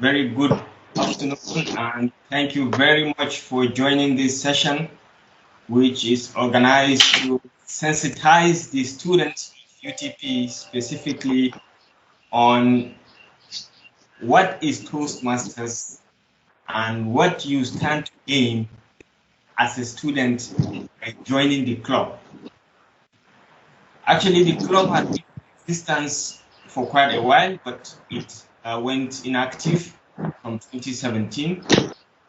very good afternoon, and thank you very much for joining this session, which is organized to sensitize the students of UTP specifically on what is Toastmasters and what you stand to gain as a student by joining the club. Actually, the club had been in existence for quite a while, but it went inactive from 2017,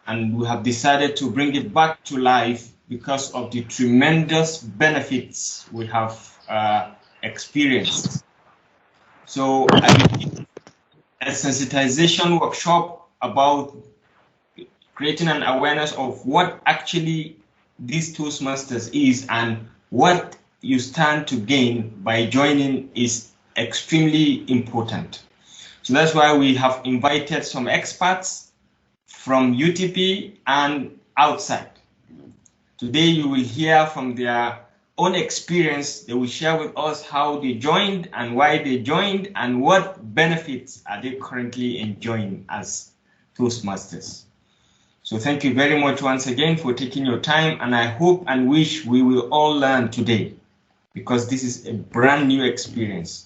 and we have decided to bring it back to life because of the tremendous benefits we have experienced. So I did a sensitization workshop about creating an awareness of what actually this Toastmasters is and what you stand to gain by joining is extremely important. So that's why we have invited some experts from UTP and outside. Today you will hear from their own experience. They will share with us how they joined and why they joined and what benefits are they currently enjoying as Toastmasters. So thank you very much once again for taking your time, and I hope and wish we will all learn today because this is a brand new experience.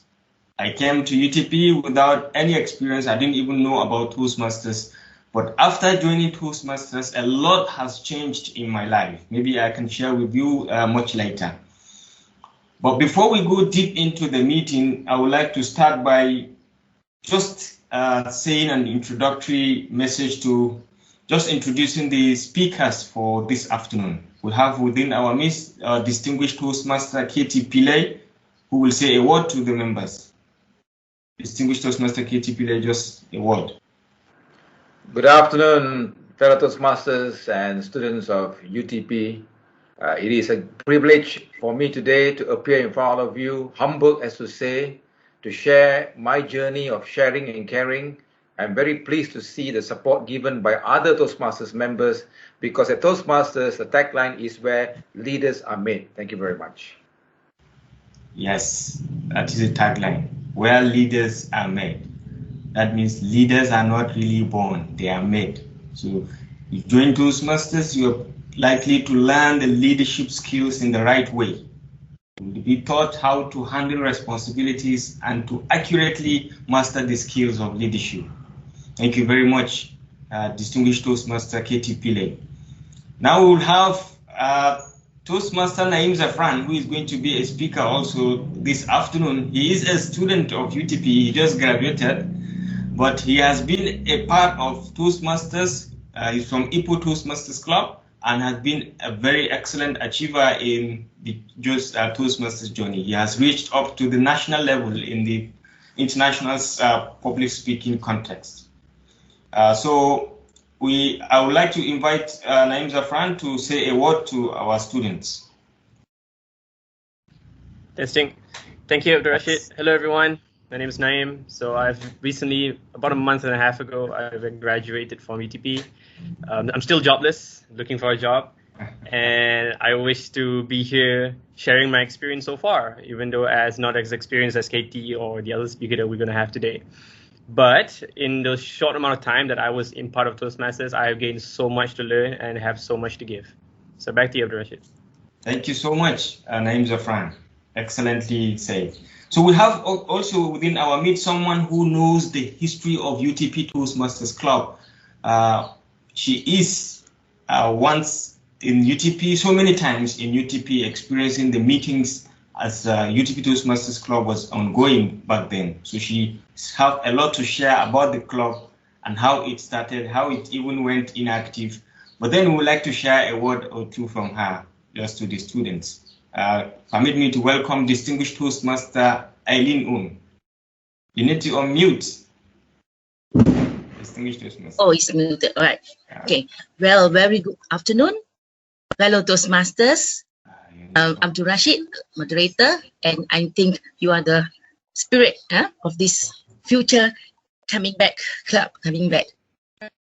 I came to UTP without any experience. I didn't even know about Toastmasters. But after joining Toastmasters, a lot has changed in my life. Maybe I can share with you much later. But before we go deep into the meeting, I would like to start by just saying an introductory message to just introducing the speakers for this afternoon. We have within our midst Distinguished Toastmaster KT Pillai, who will say a word to the members. Distinguished Toastmaster KT Pillai, just a word. Good afternoon, fellow Toastmasters and students of UTP. It is a privilege for me today to appear in front of you, humbled as to say, to share my journey of sharing and caring. I'm very pleased to see the support given by other Toastmasters members because at Toastmasters, the tagline is where leaders are made. Thank you very much. Yes, that is a tagline, where leaders are made. That means leaders are not really born, they are made. So you join Toastmasters, you're likely to learn the leadership skills in the right way. You'll be taught how to handle responsibilities and to accurately master the skills of leadership. Thank you very much, Distinguished Toastmaster KT Pillai. Now we'll have Toastmaster Naim Zafran, who is going to be a speaker also this afternoon. He is a student of UTP, he just graduated, but he has been a part of Toastmasters. He's from Ipoh Toastmasters Club and has been a very excellent achiever in the Toastmasters journey. He has reached up to the national level in the international public speaking context. I would like to invite Naim Zafran to say a word to our students. Testing. Thank you, Abdul Rashid. Hello, everyone. My name is Naim. So I've recently, about a month and a half ago, I've graduated from UTP. I'm still jobless, looking for a job. And I wish to be here sharing my experience so far, even though not as experienced as KT or the other speaker that we're going to have today. But in the short amount of time that I was in part of Toastmasters, I have gained so much to learn and have so much to give. So back to you, Abdul Rashid. Thank you so much, Naim Zafran. Excellently said. So we have also within our midst someone who knows the history of UTP Toastmasters Club. She is once in UTP, so many times in UTP, experiencing the meetings as UTP Toastmasters Club was ongoing back then. So she has a lot to share about the club and how it started, how it even went inactive. But then we would like to share a word or two from her just to the students. Permit me to welcome Distinguished Toastmaster Aileen Oon. You need to unmute. Distinguished Toastmaster. Oh, it's muted. All right. Okay. Well, very good afternoon, fellow Toastmasters. Abdul Rashid, moderator, and I think you are the spirit of this future coming back club. Coming back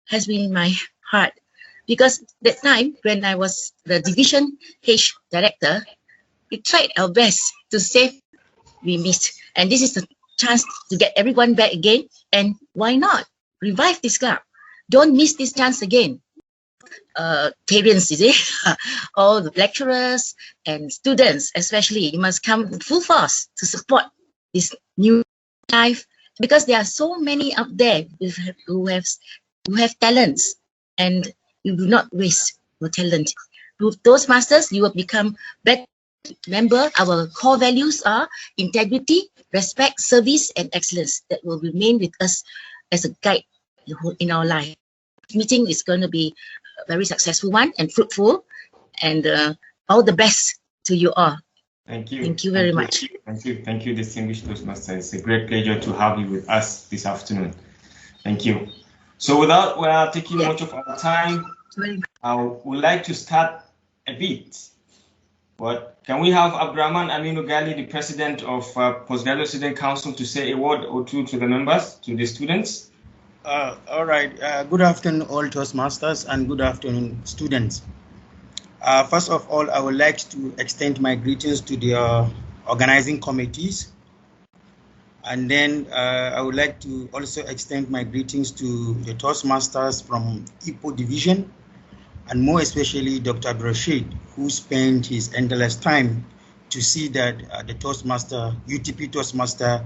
has been my heart because that time when I was the division H director, we tried our best to save. We missed, and this is the chance to get everyone back again. And why not? revive this club. Don't miss this chance again. Parents, is it? All the lecturers and students, especially, you must come full force to support this new life, because there are so many out there who have talents, and you do not waste your talent. With Toastmasters, you will become better. Remember, our core values are integrity, respect, service, and excellence that will remain with us as a guide in our life. Meeting is going to be a very successful one and fruitful, and all the best to you all. Thank you. Thank you very much. Thank you, Distinguished Toastmaster. It's a great pleasure to have you with us this afternoon. Thank you. So without taking much of our time, I would like to start a bit. But can we have Abdurrahman Amin Ugali, the president of Postgraduate Student Council, to say a word or two to the members, to the students? All right. Good afternoon, all Toastmasters, and good afternoon, students. First of all, I would like to extend my greetings to the organizing committees. And then I would like to also extend my greetings to the Toastmasters from Ipo Division, and more especially Dr. Rashid, who spent his endless time to see that the Toastmaster, UTP Toastmaster,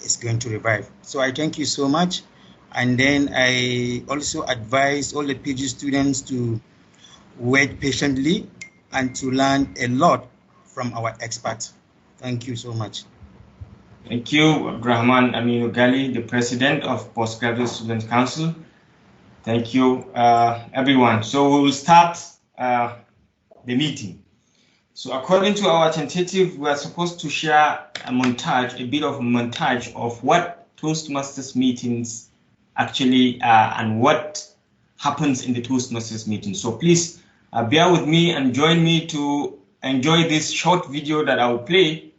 is going to revive. So I thank you so much. And then I also advise all the PG students to wait patiently and to learn a lot from our experts. Thank you so much. Thank you, Abdurrahman Amin Ugali, the president of Postgraduate Student Council. Thank you, everyone. So we will start the meeting. So according to our tentative, we are supposed to share a bit of a montage of what Toastmasters meetings actually are and what happens in the Toastmasters meeting. So please bear with me and join me to enjoy this short video that I will play.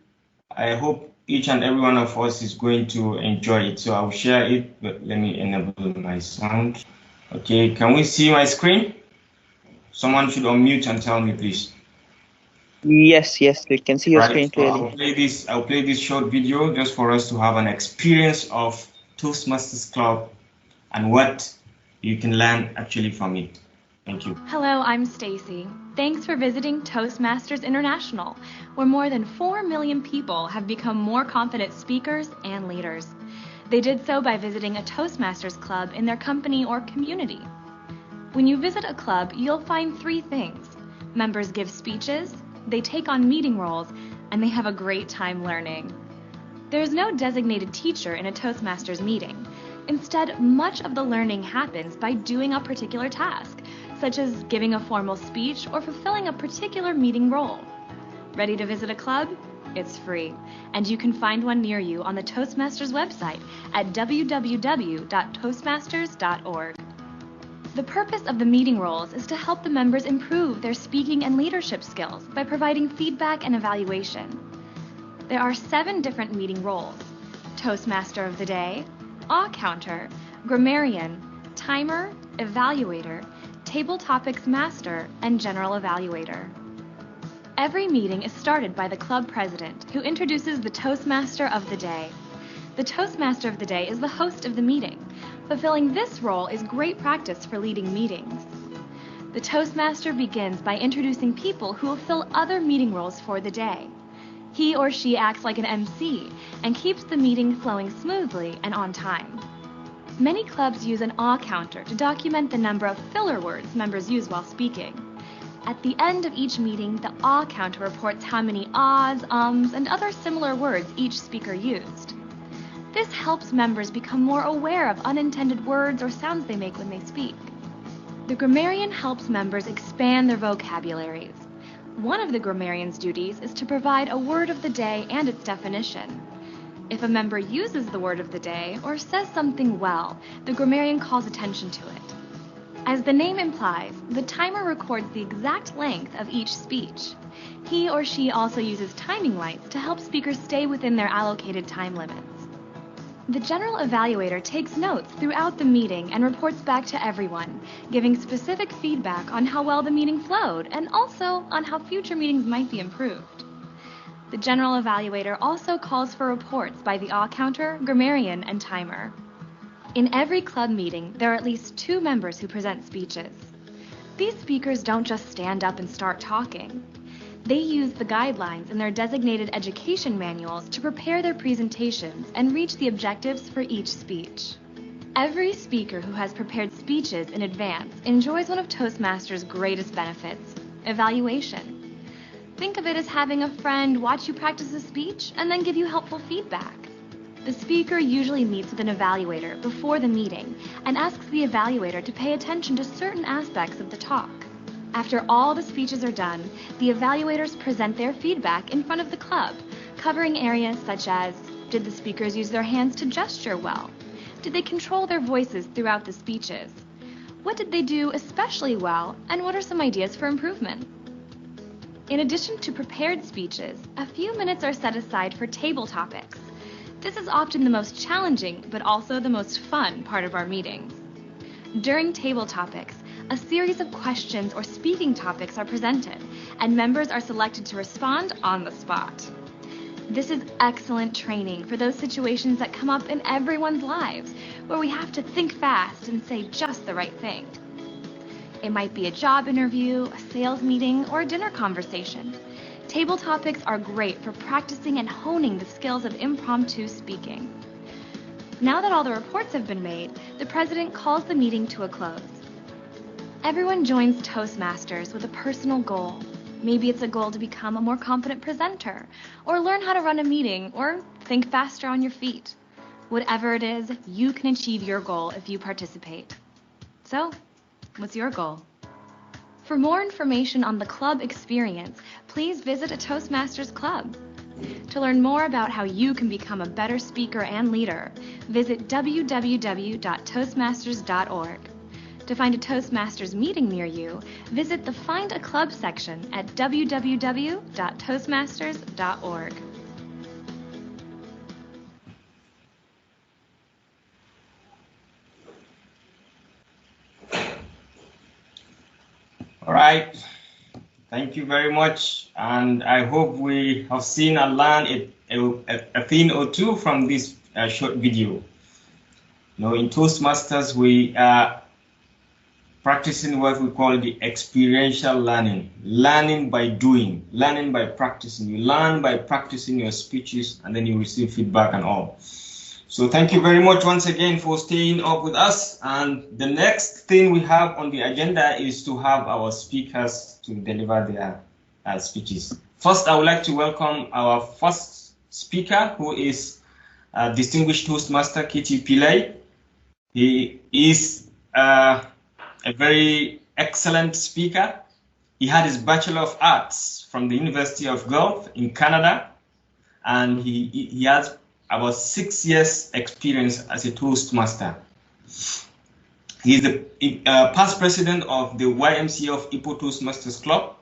I hope each and every one of us is going to enjoy it. So I will share it, but let me enable my sound. Okay, can we see my screen? Someone should unmute and tell me, please. Yes, we can see your screen clearly. So I'll play this short video just for us to have an experience of Toastmasters Club and what you can learn actually from it. Thank you. Hello, I'm Stacy. Thanks for visiting Toastmasters International, where more than 4 million people have become more confident speakers and leaders. They did so by visiting a Toastmasters club in their company or community. When you visit a club, you'll find 3 things. Members give speeches, they take on meeting roles, and they have a great time learning. There's no designated teacher in a Toastmasters meeting. Instead, much of the learning happens by doing a particular task, such as giving a formal speech or fulfilling a particular meeting role. Ready to visit a club? It's free, and you can find one near you on the Toastmasters website at www.toastmasters.org. The purpose of the meeting roles is to help the members improve their speaking and leadership skills by providing feedback and evaluation. There are 7 different meeting roles: Toastmaster of the Day, Awe Counter, Grammarian, Timer, Evaluator, Table Topics Master, and General Evaluator. Every meeting is started by the club president, who introduces the Toastmaster of the Day. The Toastmaster of the Day is the host of the meeting. Fulfilling this role is great practice for leading meetings. The Toastmaster begins by introducing people who will fill other meeting roles for the day. He or she acts like an MC and keeps the meeting flowing smoothly and on time. Many clubs use an awe counter to document the number of filler words members use while speaking. At the end of each meeting, the awe counter reports how many ahs, and other similar words each speaker used. This helps members become more aware of unintended words or sounds they make when they speak. The grammarian helps members expand their vocabularies. One of the grammarian's duties is to provide a word of the day and its definition. If a member uses the word of the day or says something well, the grammarian calls attention to it. As the name implies, the timer records the exact length of each speech. He or she also uses timing lights to help speakers stay within their allocated time limits. The general evaluator takes notes throughout the meeting and reports back to everyone, giving specific feedback on how well the meeting flowed and also on how future meetings might be improved. The general evaluator also calls for reports by the awe counter, grammarian, and timer. In every club meeting, there are at least 2 members who present speeches. These speakers don't just stand up and start talking. They use the guidelines in their designated education manuals to prepare their presentations and reach the objectives for each speech. Every speaker who has prepared speeches in advance enjoys one of Toastmasters' greatest benefits, evaluation. Think of it as having a friend watch you practice a speech and then give you helpful feedback. The speaker usually meets with an evaluator before the meeting and asks the evaluator to pay attention to certain aspects of the talk. After all the speeches are done, the evaluators present their feedback in front of the club, covering areas such as, did the speakers use their hands to gesture well? Did they control their voices throughout the speeches? What did they do especially well, and what are some ideas for improvement? In addition to prepared speeches, a few minutes are set aside for table topics. This is often the most challenging, but also the most fun part of our meetings. During table topics, a series of questions or speaking topics are presented, and members are selected to respond on the spot. This is excellent training for those situations that come up in everyone's lives, where we have to think fast and say just the right thing. It might be a job interview, a sales meeting, or a dinner conversation. Table topics are great for practicing and honing the skills of impromptu speaking. Now that all the reports have been made, the president calls the meeting to a close. Everyone joins Toastmasters with a personal goal. Maybe it's a goal to become a more confident presenter, or learn how to run a meeting, or think faster on your feet. Whatever it is, you can achieve your goal if you participate. So, what's your goal? For more information on the club experience, please visit a Toastmasters club. To learn more about how you can become a better speaker and leader, visit www.toastmasters.org. To find a Toastmasters meeting near you, visit the Find a Club section at www.toastmasters.org. All right. Thank you very much. And I hope we have seen and learned a thing or two from this short video. You know, in Toastmasters, we are practicing what we call the experiential learning. Learning by doing, learning by practicing. You learn by practicing your speeches, and then you receive feedback and all. So thank you very much once again for staying up with us. And the next thing we have on the agenda is to have our speakers to deliver their speeches. First, I would like to welcome our first speaker, who is Distinguished Toastmaster KT Pillai. He is a very excellent speaker. He had his Bachelor of Arts from the University of Guelph in Canada, and he has about 6 years experience as a Toastmaster. He is the past president of the YMCA of Ipoh Toastmasters Club.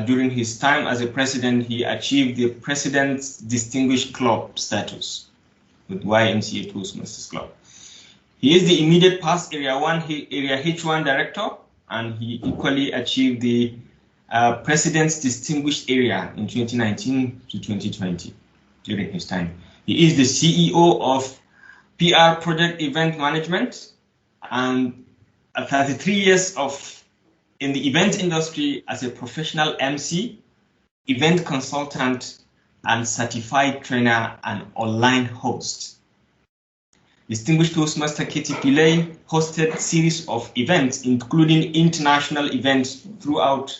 During his time as a president, he achieved the President's Distinguished Club status with YMCA Toastmasters Club. He is the immediate past Area H1 Director, and he equally achieved the President's Distinguished Area in 2019 to 2020 during his time. He is the CEO of PR Project Event Management, and 33 years in the event industry as a professional MC, event consultant, and certified trainer and online host. Distinguished Toastmaster KT Pillai hosted a series of events, including international events throughout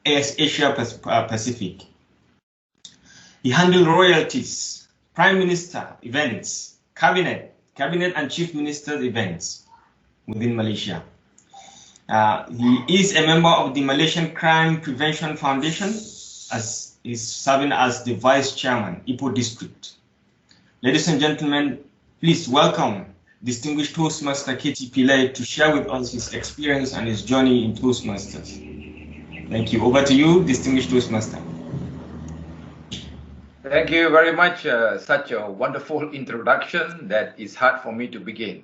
Asia Pacific. He handled royalties, prime minister events, cabinet and chief minister events within Malaysia. He is a member of the Malaysian Crime Prevention Foundation, as is serving as the vice chairman, Ipoh District. Ladies and gentlemen, please welcome Distinguished Toastmaster KT Pillai to share with us his experience and his journey in Toastmasters. Thank you. Over to you, Distinguished Toastmaster. Thank you very much. Such a wonderful introduction that is hard for me to begin.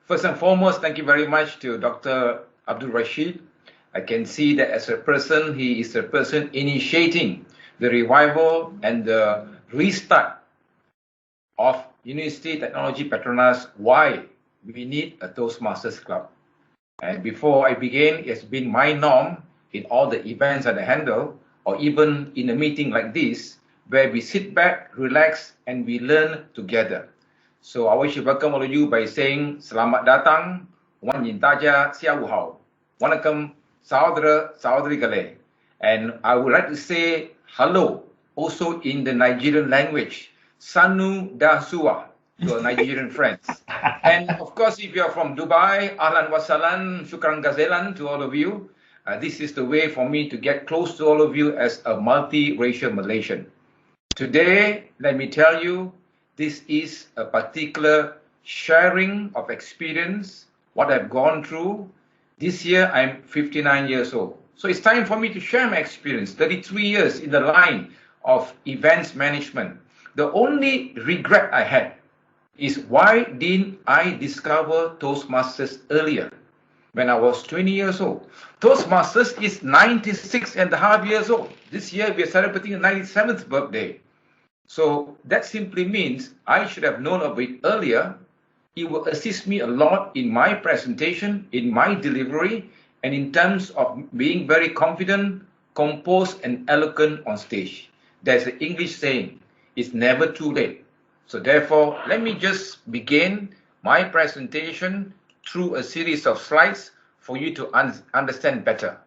First and foremost, thank you very much to Dr. Abdul Rashid. I can see that as a person, he is a person initiating the revival and the restart of University Technology Petronas Y we need a Toastmasters Club. And before I begin, it's been my norm in all the events that I handle, or even in a meeting like this, where we sit back, relax, and we learn together. So I wish to welcome all of you by saying, Selamat datang, wan yin taja siawu hao. Wanakam, saudara, saudari. And I would like to say hello, also in the Nigerian language, Sanu Dasua, to our Nigerian friends. And of course, if you're from Dubai, Ahlan Wasalan, Shukran Gazelan to all of you. This is the way for me to get close to all of you as a multi-racial Malaysian. Today, let me tell you, this is a particular sharing of experience, what I've gone through. This year, I'm 59 years old. So it's time for me to share my experience, 33 years in the line of events management. The only regret I had is why didn't I discover Toastmasters earlier when I was 20 years old? Toastmasters is 96 and a half years old. This year, we are celebrating the 97th birthday. So that simply means I should have known of it earlier. It will assist me a lot in my presentation, in my delivery, and in terms of being very confident, composed, and eloquent on stage. There's an English saying, it's never too late. So therefore, let me just begin my presentation through a series of slides for you to understand better.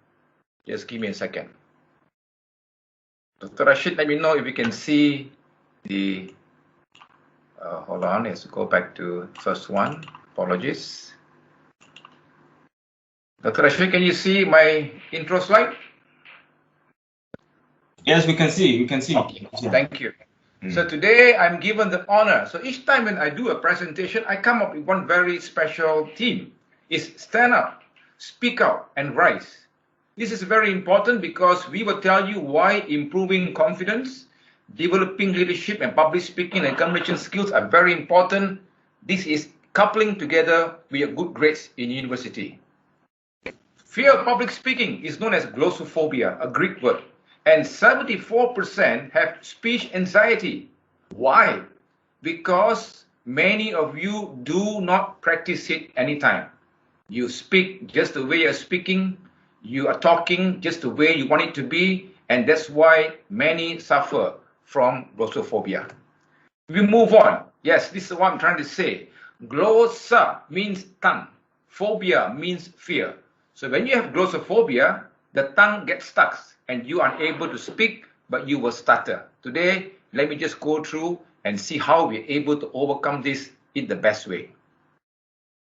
Just give me a second. Dr. Rashid, let me know if you can see the, hold on, let's go back to first one. Apologies. Dr. Rashid, can you see my intro slide? Yes, we can see. We can see. Okay. Thank you. So today I'm given the honor. So each time when I do a presentation, I come up with one very special theme. It's stand up, speak out, and rise. This is very important because we will tell you why improving confidence, developing leadership, and public speaking and communication skills are very important. This is coupling together with good grades in university. Fear of public speaking is known as glossophobia, a Greek word. And 74% have speech anxiety. Why? Because many of you do not practice it anytime. You speak just the way you're speaking. You are talking just the way you want it to be. And that's why many suffer from glossophobia. We move on. Yes, this is what I'm trying to say. Glossa means tongue. Phobia means fear. So when you have glossophobia, the tongue gets stuck and you are unable to speak, but you will stutter. Today, let me just go through and see how we're able to overcome this in the best way.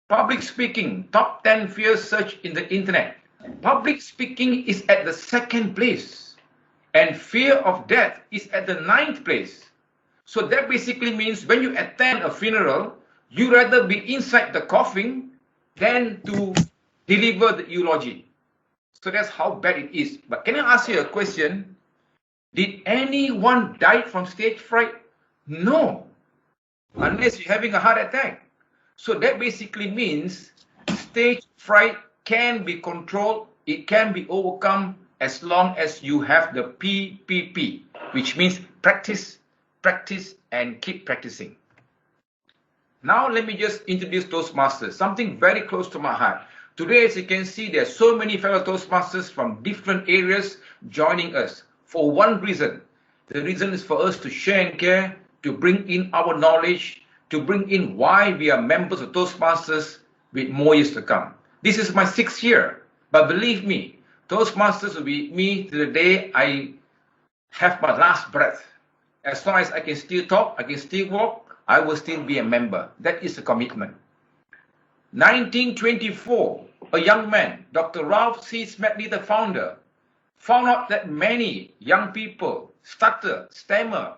Public speaking, top 10 fears search in the internet. Public speaking is at the 2nd place, and fear of death is at the 9th place. So that basically means when you attend a funeral, you rather be inside the coffin than to deliver the eulogy. So that's how bad it is. But can I ask you a question? Did anyone die from stage fright? No, unless you're having a heart attack. So that basically means stage fright can be controlled. It can be overcome as long as you have the PPP, which means practice, practice, and keep practicing. Now let me just introduce Toastmasters, something very close to my heart. Today, as you can see, there are so many fellow Toastmasters from different areas joining us for one reason. The reason is for us to share and care, to bring in our knowledge, to bring in why we are members of Toastmasters with more years to come. This is my 6th year, but believe me, Toastmasters will be with me to the day I have my last breath. As long as I can still talk, I can still walk, I will still be a member. That is the commitment. 1924, a young man, Dr. Ralph C. Smedley, the founder, found out that many young people stutter, stammer,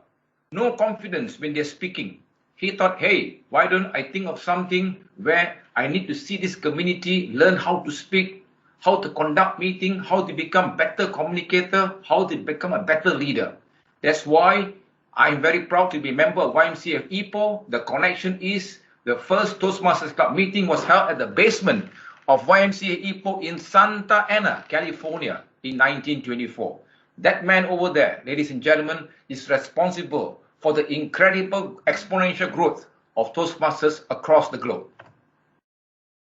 no confidence when they're speaking. He thought, hey, why don't I think of something where I need to see this community, learn how to speak, how to conduct meeting, how to become better communicator, how to become a better leader. That's why I'm very proud to be a member of YMCA of Ipoh. The connection is the first Toastmasters Club meeting was held at the basement of YMCA Ipoh in Santa Ana, California in 1924. That man over there, ladies and gentlemen, is responsible for the incredible exponential growth of Toastmasters across the globe.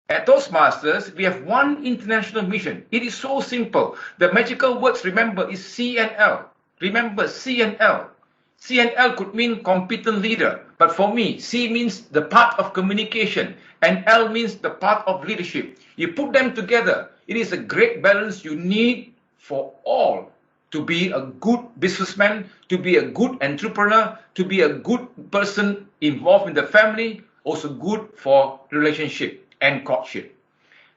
At Toastmasters, we have one international mission. It is so simple. The magical words, remember, is C and L. Remember, C and L. C and L could mean competent leader, but for me, C means the part of communication, and L means the part of leadership. You put them together, it is a great balance you need for all to be a good businessman, to be a good entrepreneur, to be a good person involved in the family, also good for relationship and courtship.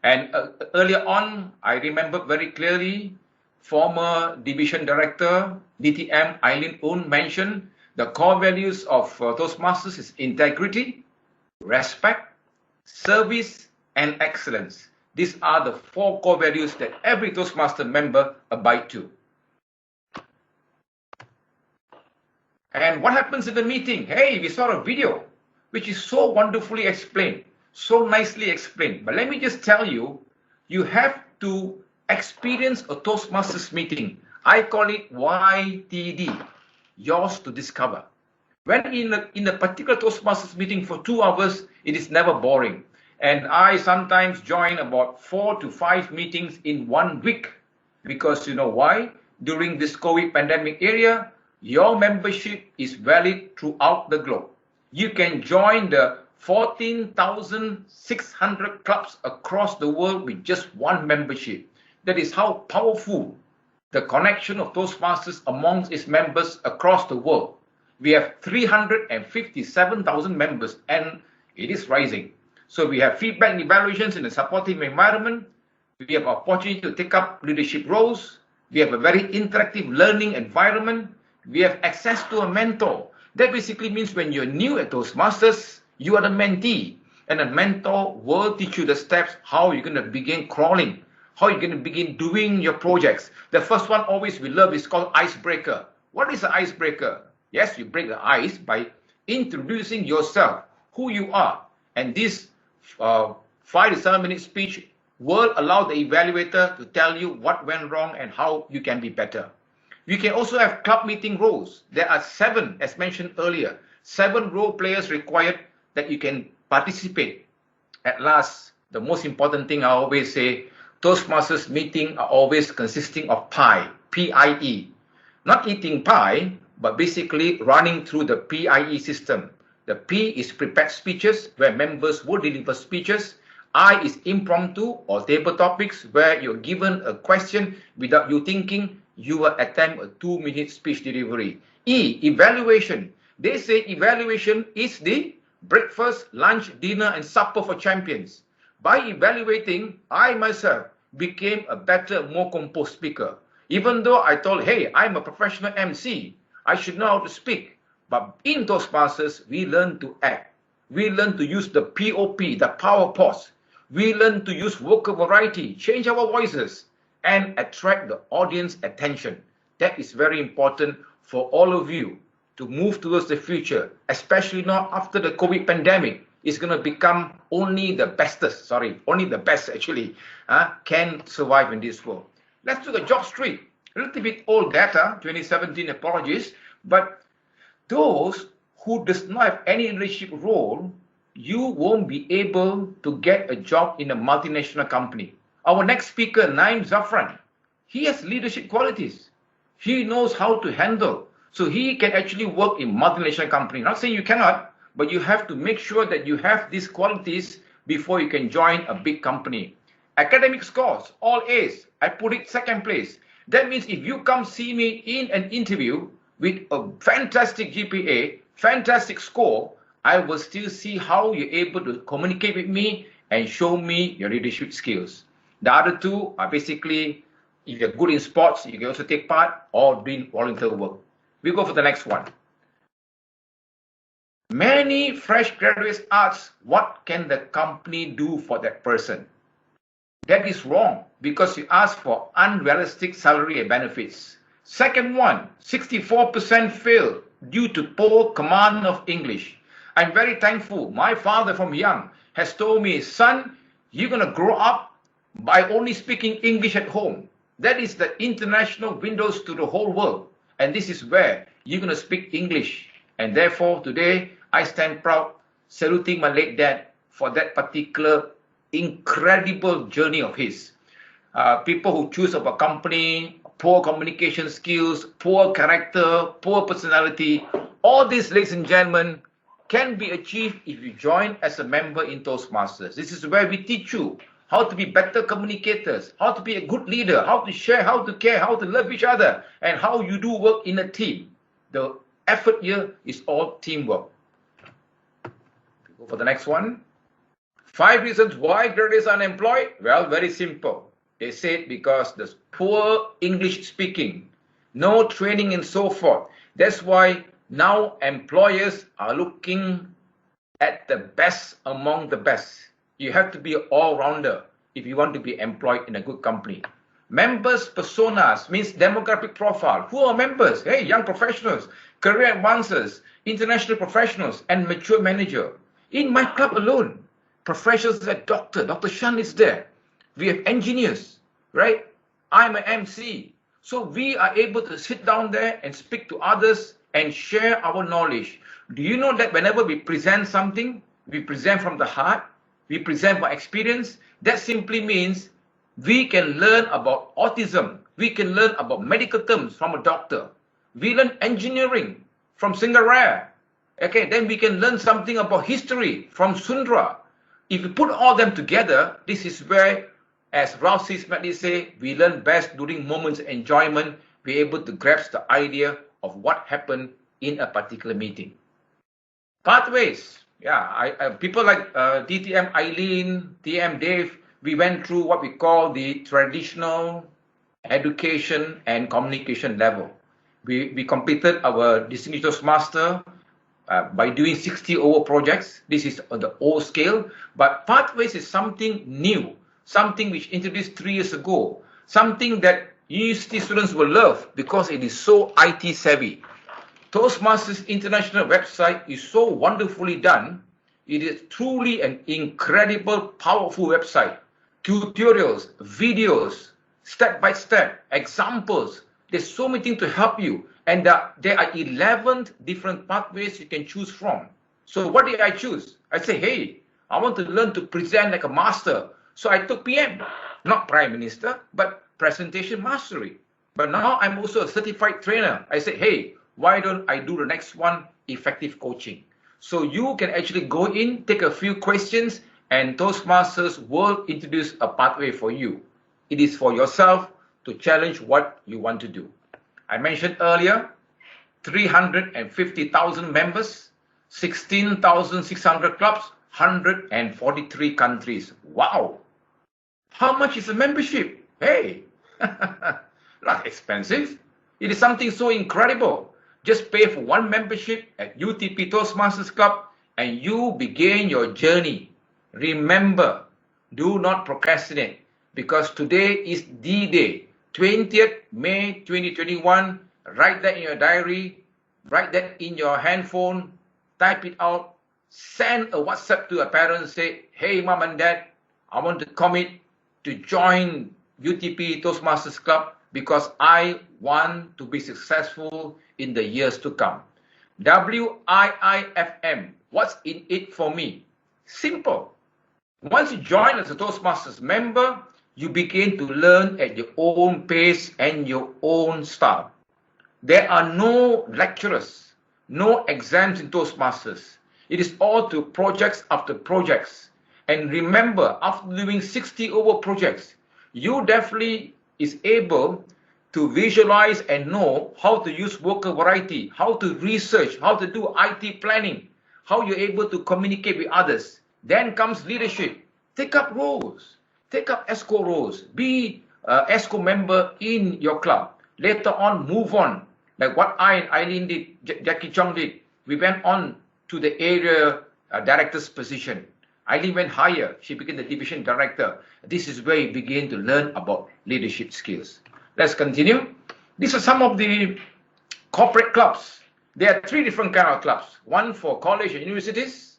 And earlier on, I remember very clearly, former division director, DTM Aileen Oon mentioned the core values of Toastmasters is integrity, respect, service, and excellence. These are the 4 core values that every Toastmaster member abide to. And what happens in the meeting? Hey, we saw a video, which is so wonderfully explained, so nicely explained. But let me just tell you, you have to experience a Toastmasters meeting. I call it YTD, yours to discover. When in a particular Toastmasters meeting for 2 hours, it is never boring. And I sometimes join about 4 to 5 meetings in 1 week. Because you know why? During this COVID pandemic era, your membership is valid throughout the globe. You can join the 14,600 clubs across the world with just 1 membership. That is how powerful the connection of Toastmasters amongst its members across the world. We have 357,000 members and it is rising. So we have feedback and evaluations in a supportive environment. We have opportunity to take up leadership roles. We have a very interactive learning environment. We have access to a mentor. That basically means when you're new at Toastmasters, you are the mentee. And a mentor will teach you the steps, how you're going to begin crawling, how you're going to begin doing your projects. The first one always we love is called Icebreaker. What is an icebreaker? Yes, you break the ice by introducing yourself, who you are. And this 5 to 7 minute speech will allow the evaluator to tell you what went wrong and how you can be better. You can also have club meeting roles. There are 7, as mentioned earlier, 7 role players required that you can participate. At last, the most important thing I always say, Toastmasters meeting are always consisting of PIE, P-I-E. Not eating pie, but basically running through the PIE system. The P is prepared speeches, where members will deliver speeches. I is impromptu or table topics, where you're given a question without you thinking, you will attempt a 2-minute speech delivery. E, evaluation. They say evaluation is the breakfast, lunch, dinner, and supper for champions. By evaluating, I myself became a better, more composed speaker. Even though I told, hey, I'm a professional MC, I should know how to speak. But in Toastmasters, we learn to act. We learn to use the POP, the power pause. We learn to use vocal variety, change our voices, and attract the audience attention. That is very important for all of you to move towards the future, especially now after the COVID pandemic. It's going to become only the bestest, only the best actually can survive in this world. Let's look at Job Street. A little bit old data, 2017, apologies, but those who does not have any leadership role, you won't be able to get a job in a multinational company. Our next speaker, Naim Zafran, he has leadership qualities. He knows how to handle. So he can actually work in multinational company. Not saying you cannot, but you have to make sure that you have these qualities before you can join a big company. Academic scores, all A's. I put it 2nd place. That means if you come see me in an interview with a fantastic GPA, fantastic score, I will still see how you're able to communicate with me and show me your leadership skills. The other 2 are basically, if you're good in sports, you can also take part or doing volunteer work. We go for the next one. Many fresh graduates ask, what can the company do for that person? That is wrong because you ask for unrealistic salary and benefits. Second one, 64% fail due to poor command of English. I'm very thankful. My father from young has told me, son, you're going to grow up by only speaking English at home. That is the international windows to the whole world. And this is where you're going to speak English. And therefore, today, I stand proud, saluting my late dad for that particular incredible journey of his. People who choose of a company, poor communication skills, poor character, poor personality, all these, ladies and gentlemen, can be achieved if you join as a member in Toastmasters. This is where we teach you how to be better communicators, how to be a good leader, how to share, how to care, how to love each other, and how you do work in a team. The effort here is all teamwork. Go for the next one. 5 reasons why graduates are unemployed. Well, very simple. They say because there's poor English speaking, no training and so forth. That's why now employers are looking at the best among the best. You have to be an all-rounder if you want to be employed in a good company. Members personas means demographic profile. Who are members? Hey, young professionals, career advancers, international professionals, and mature manager. In my club alone, professionals like Dr. Shan is there. We have engineers, right? I'm an MC. So we are able to sit down there and speak to others and share our knowledge. Do you know that whenever we present something, we present from the heart, we present by experience? That simply means we can learn about autism. We can learn about medical terms from a doctor. We learn engineering from Singaraya. Okay, then we can learn something about history from Sundra. If you put all them together, this is where, as Ralph C. Smedley say, we learn best during moments of enjoyment. We're able to grasp the idea of what happened in a particular meeting. Pathways. Yeah, people like DTM Aileen, TM Dave, we went through what we call the traditional education and communication level. We completed our Distinguished Toastmaster by doing 60 over projects. This is on the old scale, but Pathways is something new, something which introduced 3 years ago, something that university students will love because it is so IT savvy. Toastmasters International website is so wonderfully done. It is truly an incredible, powerful website. Tutorials, videos, step-by-step, examples. There's so many things to help you. And there are 11 different pathways you can choose from. So what did I choose? I say, hey, I want to learn to present like a master. So I took PM, not Prime Minister, but presentation mastery. But now I'm also a certified trainer. I say, hey, why don't I do the next one, effective coaching? So you can actually go in, take a few questions, and Toastmasters will introduce a pathway for you. It is for yourself to challenge what you want to do. I mentioned earlier, 350,000 members, 16,600 clubs, 143 countries. Wow! How much is a membership? Hey, not expensive. It is something so incredible. Just pay for one membership at UTP Toastmasters Club and you begin your journey. Remember, do not procrastinate because today is the day, 20th May 2021. Write that in your diary, write that in your handphone, type it out, send a WhatsApp to a parent, say, hey, mom and dad, I want to commit to join UTP Toastmasters Club because I want to be successful in the years to come. WIIFM, what's in it for me? Simple. Once you join as a Toastmasters member, you begin to learn at your own pace and your own style. There are no lecturers, no exams in Toastmasters. It is all to projects after projects. And remember, after doing 60 over projects, you definitely is able to visualize and know how to use worker variety, how to research, how to do IT planning, how you're able to communicate with others. Then comes leadership. Take up roles. Take up ESCO roles. Be an ESCO member in your club. Later on, move on. Like what I and Aileen did, Jackie Chong did. We went on to the area director's position. Aileen went higher. She became the division director. This is where you begin to learn about leadership skills. Let's continue. These are some of the corporate clubs. There are 3 different kind of clubs. One for college and universities,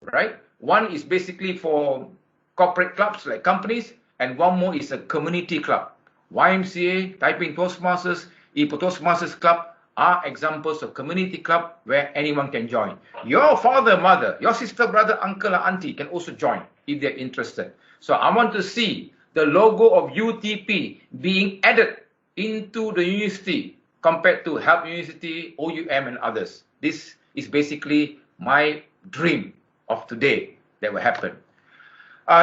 right? One is basically for corporate clubs like companies, and one more is a community club. YMCA, Taiping Toastmasters, Ipoh Toastmasters Club are examples of community club where anyone can join. Your father, mother, your sister, brother, uncle, or auntie can also join if they're interested. So I want to see the logo of UTP being added into the university compared to Help University, OUM and others. This is basically my dream of today that will happen.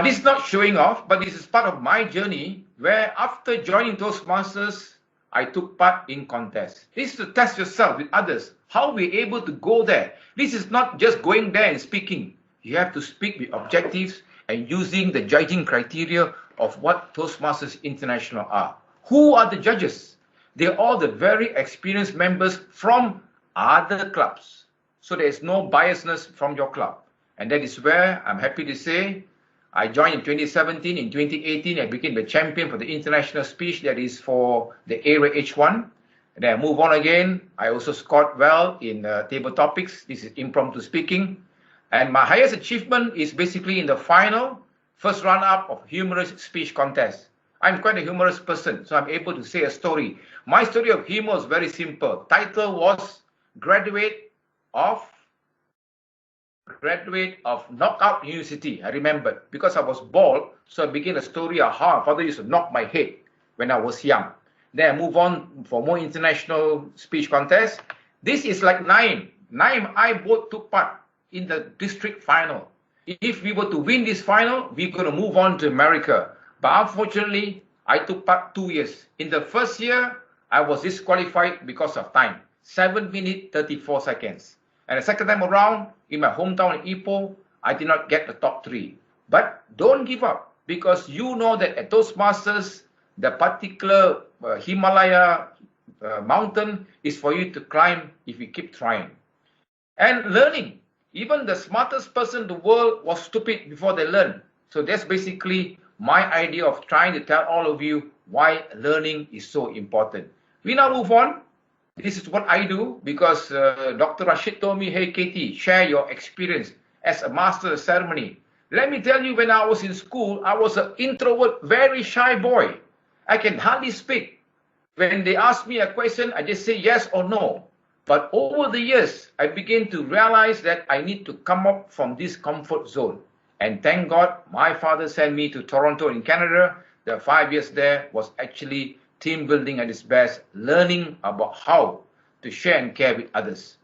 This is not showing off, but this is part of my journey where after joining Toastmasters, I took part in contests. This is to test yourself with others. How we're able to go there. This is not just going there and speaking. You have to speak with objectives and using the judging criteria of what Toastmasters International are. Who are the judges? They're all the very experienced members from other clubs. So there is no biasness from your club. And that is where I'm happy to say I joined in 2017. In 2018, I became the champion for the international speech that is for the area H1. And then I move on again. I also scored well in table topics. This is impromptu speaking. And my highest achievement is basically in the final, first run-up of humorous speech contest. I'm quite a humorous person, so I'm able to say a story. My story of humor is very simple. Title was Graduate of Knockout University. I remembered because I was bald, so I began a story of how my father used to knock my head when I was young. Then I move on for more international speech contests. This is like Naim. Naim and I both took part in the district final. If we were to win this final, we're going to move on to America. But unfortunately, I took part 2 years. In the first year, I was disqualified because of time. 7 minutes, 34 seconds. And the second time around, in my hometown in Ipoh, I did not get the top 3. But don't give up, because you know that at Toastmasters, the particular Himalaya mountain is for you to climb if you keep trying. And learning. Even the smartest person in the world was stupid before they learned. So that's basically my idea of trying to tell all of you why learning is so important. We now move on. This is what I do because Dr. Rashid told me, hey, KT, share your experience as a master of ceremony. Let me tell you, when I was in school, I was an introvert, very shy boy. I can hardly speak. When they ask me a question, I just say yes or no. But over the years, I began to realize that I need to come up from this comfort zone. And thank God, my father sent me to Toronto in Canada. The 5 years there was actually team building at its best, learning about how to share and care with others.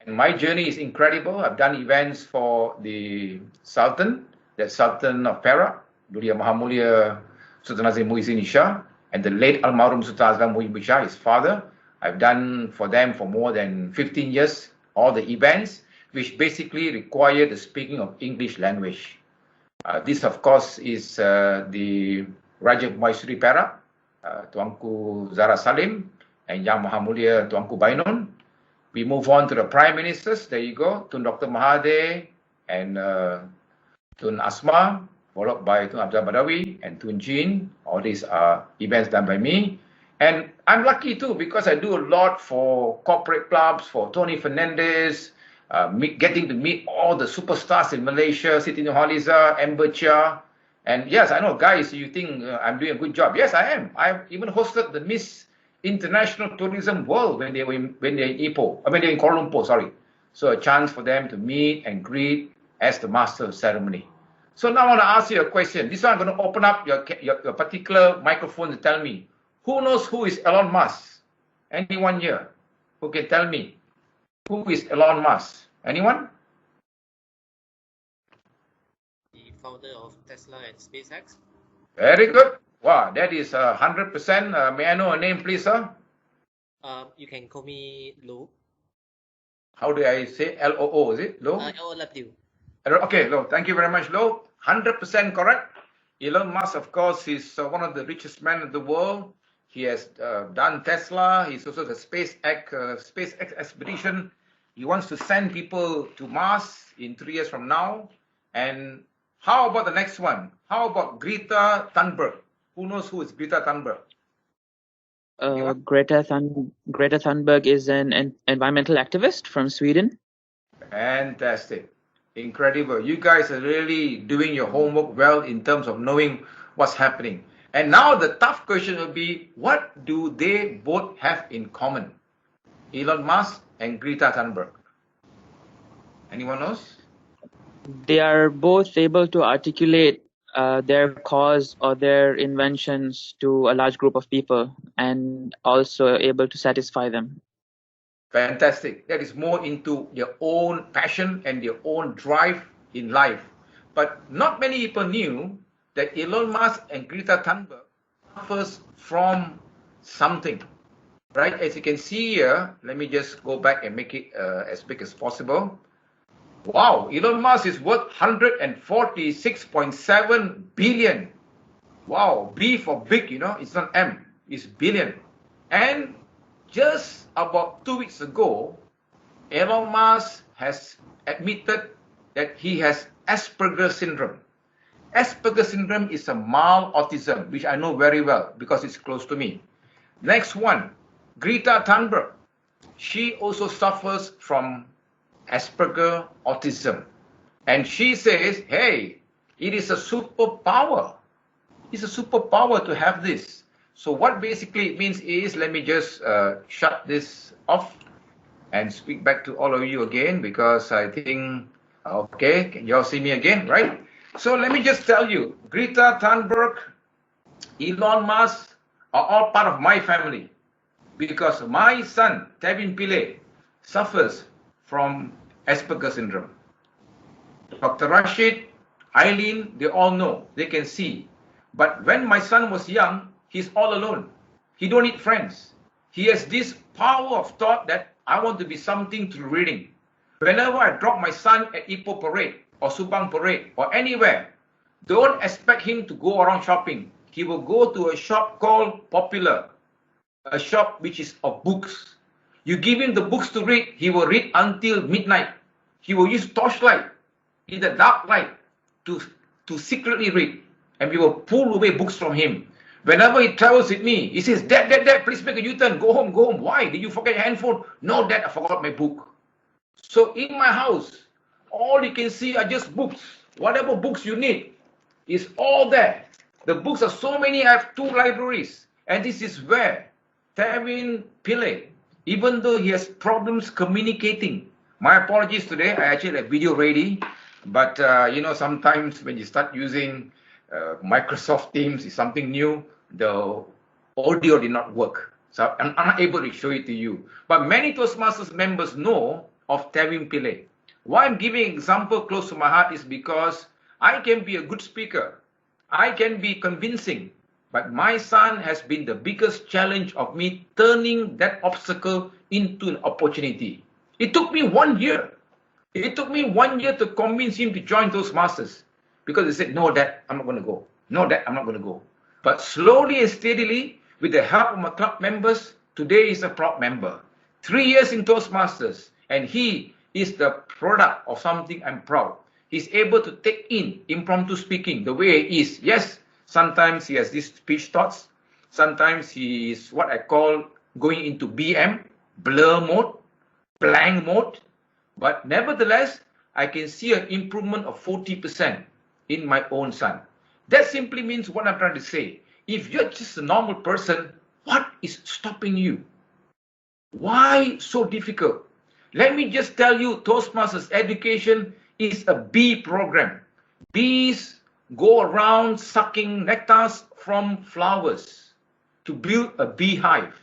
And my journey is incredible. I've done events for the Sultan, the Sultan of Perak, Dulia Mahamulia Sultan Azim Muhyiddin Shah, and the late Almarhum Sultan Azam Muhyiddin Shah, his father. I've done for them for more than 15 years, all the events, which basically require the speaking of English language. This, of course, is the Raja Maisuri Perak, Tuanku Zara Salim, and Yang Maha Mulia Tuanku Bainon. We move on to the Prime Ministers. There you go, Tun Dr. Mahathir and Tun Asma, followed by Tun Abdul Badawi and Tun Jin. All these are events done by me. And I'm lucky too, because I do a lot for corporate clubs, for Tony Fernandez, getting to meet all the superstars in Malaysia, Siti Nurhaliza, Amber Chia. And yes, I know, guys, you think I'm doing a good job. Yes, I am. I've even hosted the Miss International Tourism World when they're in Ipoh, when they're in Kuala Lumpur, sorry. So a chance for them to meet and greet as the master of ceremony. So now I want to ask you a question. This one I'm going to open up your particular microphone to tell me. Who knows who is Elon Musk? Anyone here who can tell me who is Elon Musk? Anyone? The founder of Tesla and SpaceX. Very good. Wow, that is 100%. May I know a name, please, sir? You can call me Lo. How do I say? L-O-O, is it? Lo? L-O-W. Okay, Lo. Thank you very much, Lo. 100% correct. Elon Musk, of course, is one of the richest men in the world. He has done Tesla. He's also the SpaceX expedition. He wants to send people to Mars in 3 years from now. And how about the next one? How about Greta Thunberg? Who knows who is Greta Thunberg? Greta Thunberg is an environmental activist from Sweden. Fantastic. Incredible. You guys are really doing your homework well in terms of knowing what's happening. And now the tough question will be, what do they both have in common? Elon Musk and Greta Thunberg. Anyone knows? They are both able to articulate their cause or their inventions to a large group of people and also able to satisfy them. Fantastic. That is more into their own passion and their own drive in life. But not many people knew that Elon Musk and Greta Thunberg suffers from something, right? As you can see here, let me just go back and make it as big as possible. Wow, Elon Musk is worth 146.7 billion. Wow, B for big, you know, it's not M, it's billion. And just about 2 weeks ago, Elon Musk has admitted that he has Asperger's syndrome. Asperger's syndrome is a mild autism, which I know very well because it's close to me. Next one, Greta Thunberg. She also suffers from Asperger autism. And she says, hey, it is a superpower. It's a superpower to have this. So what basically it means is, let me just shut this off and speak back to all of you again, because I think, okay, can you all see me again, right? So let me just tell you, Greta Thunberg, Elon Musk are all part of my family, because my son, Tevin Pillay, suffers from Asperger's syndrome. Dr. Rashid, Aileen, they all know, they can see. But when my son was young, he's all alone. He don't need friends. He has this power of thought that I want to be something through reading. Whenever I drop my son at Ipoh Parade or Subang Parade or anywhere, don't expect him to go around shopping. He will go to a shop called Popular, a shop which is of books. You give him the books to read, he will read until midnight. He will use torchlight in the dark light to secretly read. And we will pull away books from him. Whenever he travels with me, he says, Dad, please make a U-turn. Go home. Why? Did you forget your handphone? No, Dad, I forgot my book. So in my house, all you can see are just books. Whatever books you need is all there. The books are so many, I have 2 libraries. And this is where Tevin Pillay, even though he has problems communicating, my apologies today, I actually have video ready. But, you know, sometimes when you start using Microsoft Teams is something new, the audio did not work. So I'm unable to show it to you. But many Toastmasters members know of Tevin Pillay. Why I'm giving an example close to my heart is because I can be a good speaker. I can be convincing. But my son has been the biggest challenge of me turning that obstacle into an opportunity. It took me 1 year. It took me 1 year to convince him to join Toastmasters. Because he said, no, Dad, I'm not going to go. No, Dad, I'm not going to go. But slowly and steadily, with the help of my club members, today he's a proud member. 3 years in Toastmasters, and he is the product of something I'm proud. He's able to take in impromptu speaking the way he is. Yes, sometimes he has these speech thoughts. Sometimes he is what I call going into BM, blur mode, blank mode. But nevertheless, I can see an improvement of 40%. In my own son. That simply means what I'm trying to say. If you're just a normal person, what is stopping you? Why so difficult? Let me just tell you, Toastmasters education is a bee program. Bees go around sucking nectars from flowers to build a beehive.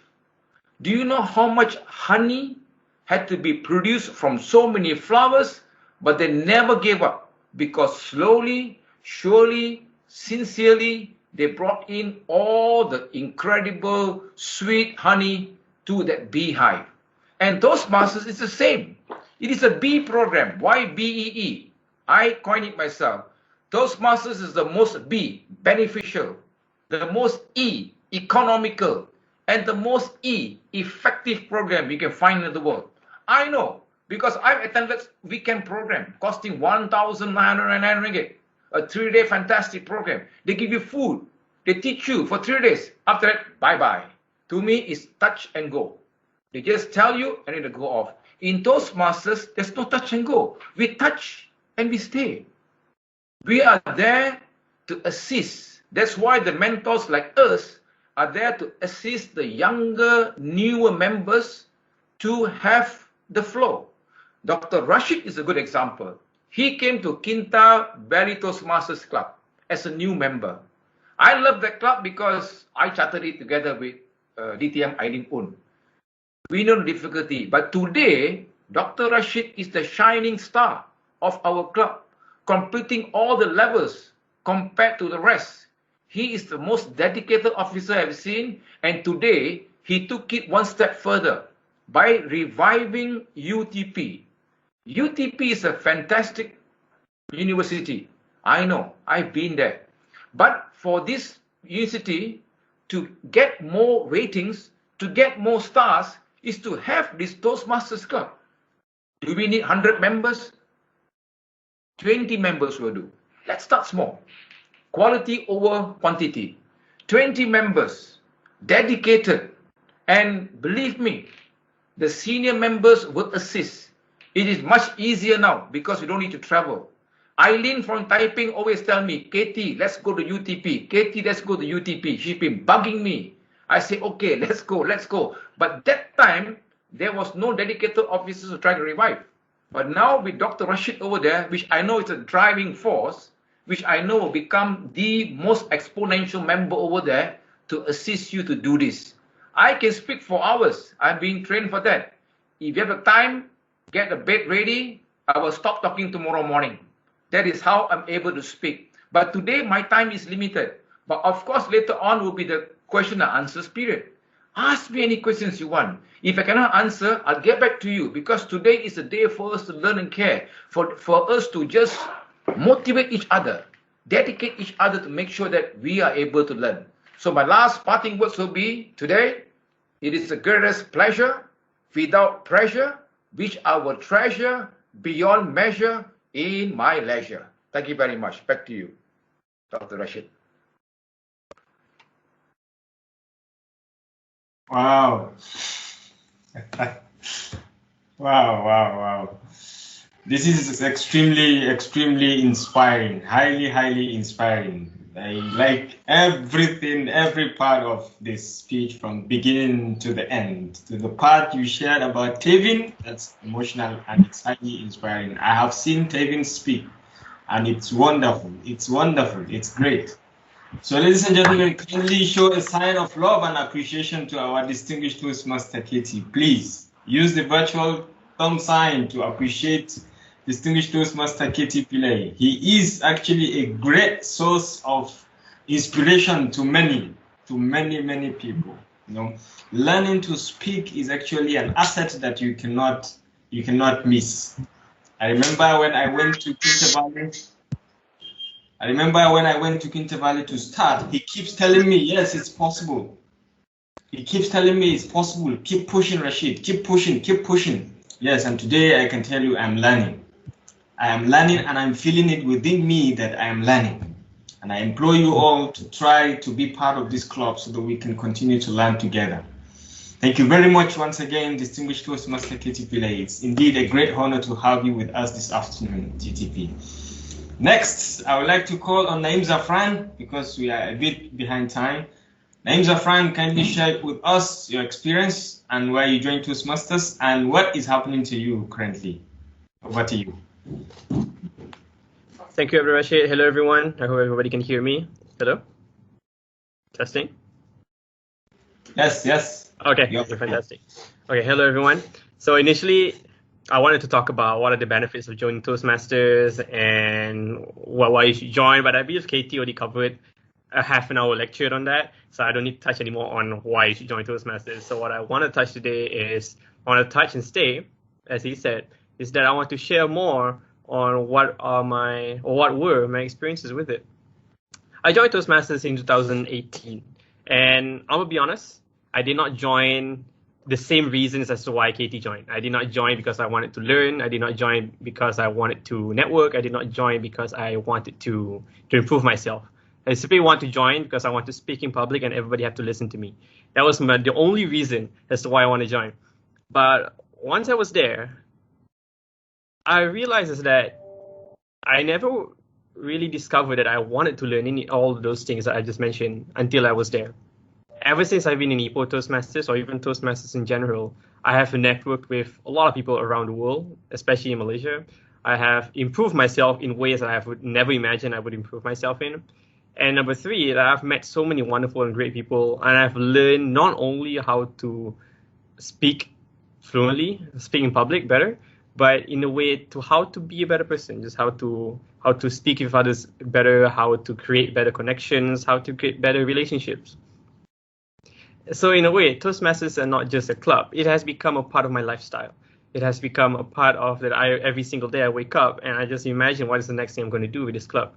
Do you know how much honey had to be produced from so many flowers? But they never gave up. Because slowly, surely, sincerely, they brought in all the incredible sweet honey to that beehive. And Toastmasters is the same. It is a B program. Why BEE? I coined it myself. Toastmasters is the most B, beneficial, the most E, economical, and the most E, effective program you can find in the world. I know. Because I've attended weekend program costing 1,909 ringgit, a 3-day fantastic program. They give you food. They teach you for 3 days. After that, bye-bye. To me, it's touch and go. They just tell you and then they go off. In Toastmasters, there's no touch and go. We touch and we stay. We are there to assist. That's why the mentors like us are there to assist the younger, newer members to have the flow. Dr. Rashid is a good example. He came to Kinta Valley Toastmasters Club as a new member. I love that club because I chartered it together with DTM Aileen Oon. We know the difficulty, but today, Dr. Rashid is the shining star of our club, completing all the levels compared to the rest. He is the most dedicated officer I've seen, and today, he took it one step further by reviving UTP. UTP is a fantastic university. I know, I've been there. But for this university to get more ratings, to get more stars, is to have this Toastmasters Club. Do we need 100 members? 20 members will do. Let's start small. Quality over quantity. 20 members, dedicated. And believe me, the senior members will assist. It is much easier now because we don't need to travel. Aileen from Taiping always tell me, KT, let's go to UTP. KT, let's go to UTP. She's been bugging me. I say, okay, let's go. But that time, there was no dedicated officers to try to revive. But now with Dr. Rashid over there, which I know is a driving force, which I know will become the most exponential member over there to assist you to do this. I can speak for hours. I'm being trained for that. If you have the time, get the bed ready. I will stop talking tomorrow morning. That is how I'm able to speak. But today, my time is limited. But of course, later on will be the question and answers period. Ask me any questions you want. If I cannot answer, I'll get back to you, because today is a day for us to learn and care, for us to just motivate each other, dedicate each other to make sure that we are able to learn. So my last parting words will be, today, it is the greatest pleasure, without pressure, which I will treasure beyond measure in my leisure. Thank you very much. Back to you, Dr. Rashid. Wow. Wow. This is extremely inspiring, highly inspiring. I like everything, every part of this speech from beginning to the end. To the part you shared about Tevin, that's emotional and it's highly inspiring. I have seen Tevin speak and it's wonderful. It's great. So ladies and gentlemen, kindly show a sign of love and appreciation to our distinguished Toastmaster KT. Please use the virtual thumb sign to appreciate Distinguished Toastmaster KT Pillai. He is actually a great source of inspiration to many people. You know, learning to speak is actually an asset that you cannot miss. I remember when I went to Quinta to start, he keeps telling me, yes, it's possible. He keeps telling me it's possible. Keep pushing, Rashid. Keep pushing. Yes, and today I can tell you I'm learning. I am learning and I'm feeling it within me that I am learning. And I implore you all to try to be part of this club so that we can continue to learn together. Thank you very much once again, Distinguished Toastmaster KT Pillai. It's indeed a great honor to have you with us this afternoon, GTP. Next, I would like to call on Naim Zafran because we are a bit behind time. Naim Zafran, kindly share with us your experience and where you joined Toastmasters and what is happening to you currently. Over to you. Thank you, Abdul Rashid. Hello, everyone. I hope everybody can hear me. Hello? Testing? Yes. Okay, fantastic. Okay, hello, everyone. So initially, I wanted to talk about what are the benefits of joining Toastmasters and why you should join, but I believe KT already covered a half-an-hour lecture on that, so I don't need to touch anymore on why you should join Toastmasters. So what I want to touch today is, I want to touch and stay, as he said, is that I want to share more on what were my experiences with it. I joined Toastmasters in 2018, and I'm gonna be honest, I did not join the same reasons as to why KT joined. I did not join because I wanted to learn. I did not join because I wanted to network. I did not join because I wanted to improve myself. I simply want to join because I want to speak in public and everybody have to listen to me. That was the only reason as to why I want to join. But once I was there, I realized that I never really discovered that I wanted to learn all those things that I just mentioned until I was there. Ever since I've been in Ipoh Toastmasters or even Toastmasters in general, I have networked with a lot of people around the world, especially in Malaysia. I have improved myself in ways that I would never imagine I would improve myself in. And number three, that I've met so many wonderful and great people, and I've learned not only how to speak fluently, speak in public better, but in a way to how to be a better person, just how to speak with others better, how to create better connections, how to create better relationships. So in a way, Toastmasters are not just a club. It has become a part of my lifestyle. It has become a part of that. Every single day I wake up and I just imagine what is the next thing I'm going to do with this club.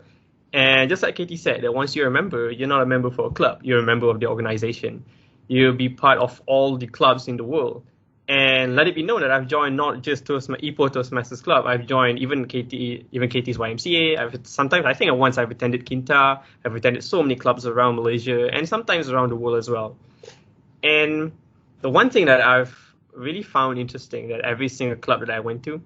And just like KT said, that once you're a member, you're not a member for a club. You're a member of the organization. You'll be part of all the clubs in the world. And let it be known that I've joined not just Ipoh Toastmasters Club. I've joined even KT's YMCA. Sometimes I think once I've attended Kinta. I've attended so many clubs around Malaysia and sometimes around the world as well. And the one thing that I've really found interesting that every single club that I went to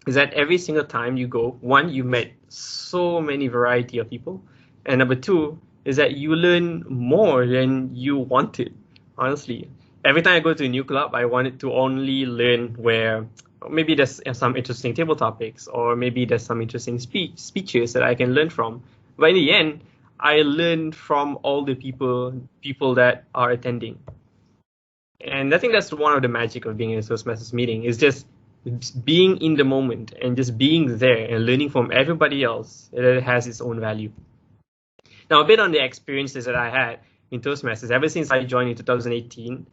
is that every single time you go, one, you met so many variety of people, and number two is that you learn more than you wanted. Honestly, every time I go to a new club, I wanted to only learn where maybe there's some interesting table topics, or maybe there's some interesting speeches that I can learn from. But in the end, I learned from all the people that are attending. And I think that's one of the magic of being in a Toastmasters meeting, is just being in the moment and just being there and learning from everybody else. It has its own value. Now, a bit on the experiences that I had in Toastmasters. Ever since I joined in 2018,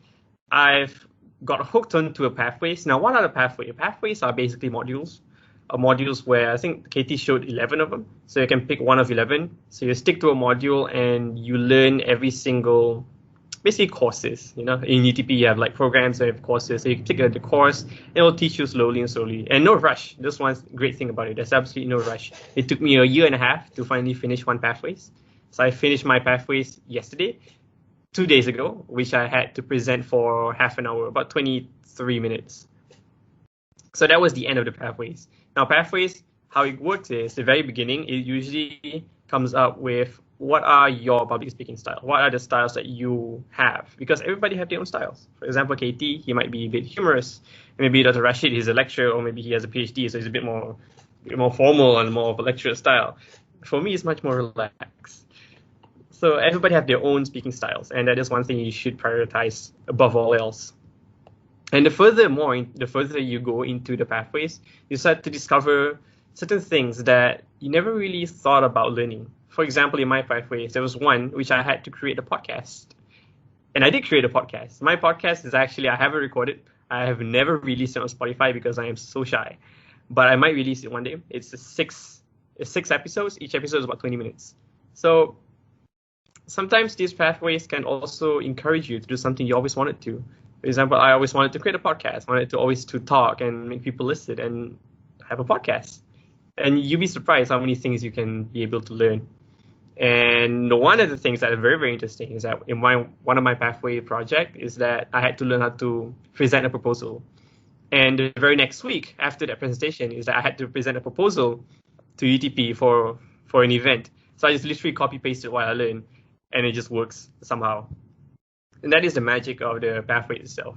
I've got hooked onto a pathways. Now, what are the pathways? Pathways are basically modules. Modules where I think KT showed 11 of them. So you can pick one of 11. So you stick to a module and you learn every single, basically courses. In UTP you have like programs, you have courses. So you take the course, it will teach you slowly and slowly. And no rush. This one's great thing about it. There's absolutely no rush. It took me a year and a half to finally finish one pathways. So I finished my pathways yesterday, 2 days ago, which I had to present for half an hour, about 23 minutes. So that was the end of the pathways. Now, pathways, how it works is, the very beginning, it usually comes up with what are your public speaking styles? What are the styles that you have? Because everybody have their own styles. For example, KT, he might be a bit humorous. Maybe Dr. Rashid is a lecturer, or maybe he has a PhD, so he's a bit more formal and more of a lecturer style. For me, it's much more relaxed. So everybody have their own speaking styles, and that is one thing you should prioritize above all else. And the further you go into the pathways, you start to discover certain things that you never really thought about learning. For example, in my pathways, there was one which I had to create a podcast. And I did create a podcast. My podcast is actually, I haven't recorded. I have never released it on Spotify because I am so shy. But I might release it one day. It's six episodes. Each episode is about 20 minutes. So sometimes these pathways can also encourage you to do something you always wanted to. For example, I always wanted to create a podcast. I wanted to always to talk and make people listen and have a podcast. And you'll be surprised how many things you can be able to learn. And one of the things that are very, very interesting is that in one of my pathway project is that I had to learn how to present a proposal. And the very next week after that presentation is that I had to present a proposal to UTP for an event. So I just literally copy pasted what I learned, and it just works somehow. And that is the magic of the pathway itself.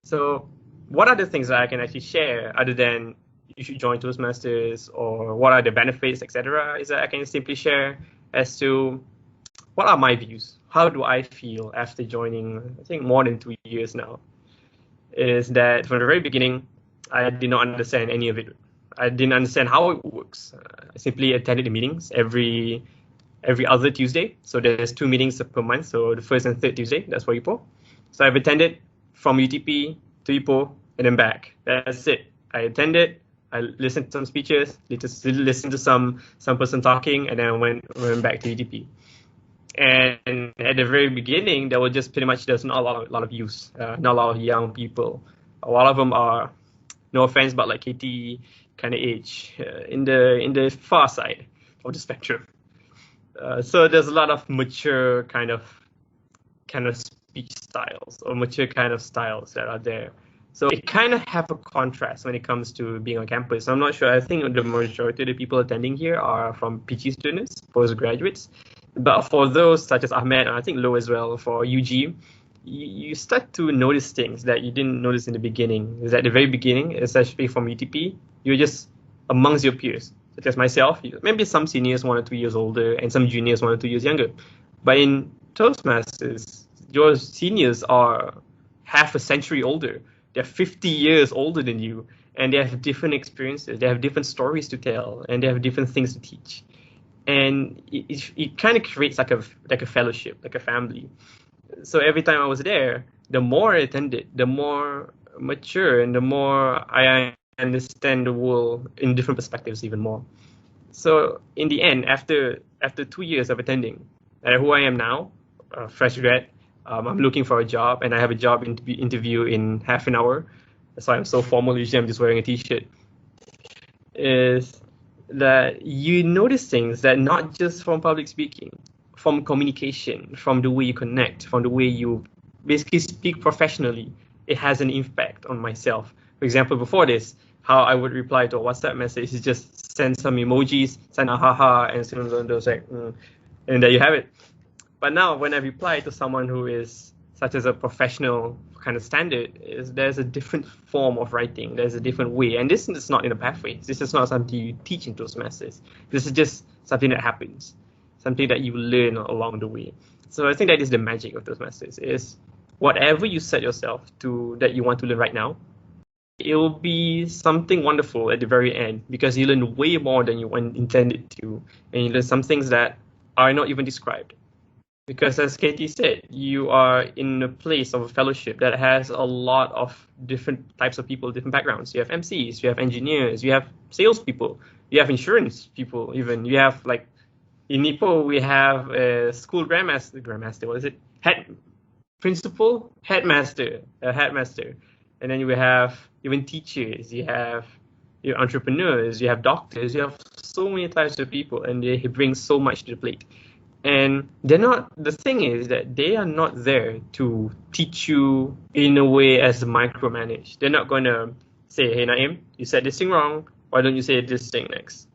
So what are the things that I can actually share other than you should join Toastmasters, or what are the benefits, etc., is that I can simply share as to what are my views. How do I feel after joining, I think, more than 2 years now? Is that from the very beginning, I did not understand any of it. I didn't understand how it works. I simply attended the meetings every other Tuesday. So there's 2 meetings per month. So the first and third Tuesday, that's for Ipoh. So I've attended from UTP to Ipoh and then back. That's it. I attended, I listened to some speeches, listened to some person talking, and then I went back to UTP. And at the very beginning, there was just pretty much, there's not a lot of youth, not a lot of young people. A lot of them are, no offense, but like KT kind of age, in the far side of the spectrum. So there's a lot of mature kind of speech styles, or mature kind of styles that are there. So it kind of have a contrast when it comes to being on campus. I'm not sure. I think the majority of the people attending here are from PG students, postgraduates. But for those such as Ahmed, and I think Lo as well, for UG, you start to notice things that you didn't notice in the beginning. Is at the very beginning, especially from UTP, you're just amongst your peers, such as myself. Maybe some seniors 1 or 2 years older and some juniors 1 or 2 years younger. But in Toastmasters, your seniors are half a century older. They're 50 years older than you, and they have different experiences. They have different stories to tell, and they have different things to teach. And it kind of creates like a fellowship, like a family. So every time I was there, the more I attended, the more mature and the more I understand the world in different perspectives even more. So in the end, after 2 years of attending, who I am now, fresh grad, I'm looking for a job, and I have a job interview in half an hour. That's why I'm so formal. Usually I'm just wearing a t-shirt. Is that you notice things that not just from public speaking, from communication, from the way you connect, from the way you basically speak professionally, it has an impact on myself. For example, before this, how I would reply to a WhatsApp message is just send some emojis, send a haha, and send those like, and there you have it. But now when I reply to someone who is such as a professional kind of standard, there's a different form of writing. There's a different way. And this is not in a pathway. This is not something you teach in Toastmasters. This is just something that happens, something that you learn along the way. So I think that is the magic of Toastmasters, is whatever you set yourself to that you want to learn right now, it will be something wonderful at the very end, because you learn way more than you intended to. And you learn some things that are not even described. Because as KT said, you are in a place of a fellowship that has a lot of different types of people, different backgrounds. You have MCs, you have engineers, you have salespeople, you have insurance people, even. You have, like, in Ipoh, we have a school grandmaster, what is it? Headmaster. And then you have even teachers, you have your entrepreneurs, you have doctors, you have so many types of people, and they bring so much to the plate. And the thing is that they are not there to teach you in a way as micromanage. They're not going to say, hey, Naim, you said this thing wrong. Why don't you say this thing next?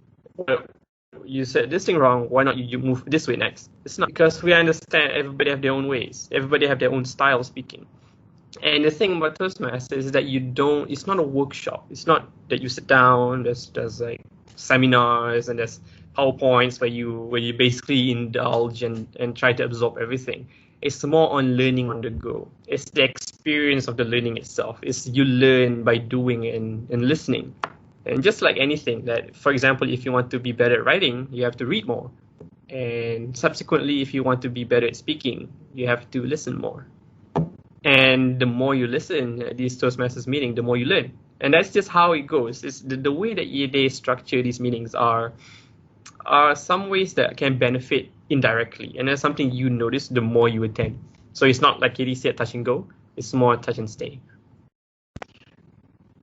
You said this thing wrong. Why not you move this way next? It's not, because we understand everybody have their own ways. Everybody have their own style of speaking. And the thing about Toastmasters is that it's not a workshop. It's not that you sit down, there's like seminars and there's PowerPoints where you basically indulge and try to absorb everything. It's more on learning on the go. It's the experience of the learning itself. It's you learn by doing and listening. And just like anything, that, for example, if you want to be better at writing, you have to read more. And subsequently, if you want to be better at speaking, you have to listen more. And the more you listen at these Toastmasters meetings, the more you learn. And that's just how it goes. It's the way that they structure these meetings are some ways that can benefit indirectly. And that's something you notice the more you attend. So it's not like KT said, touch and go. It's more touch and stay.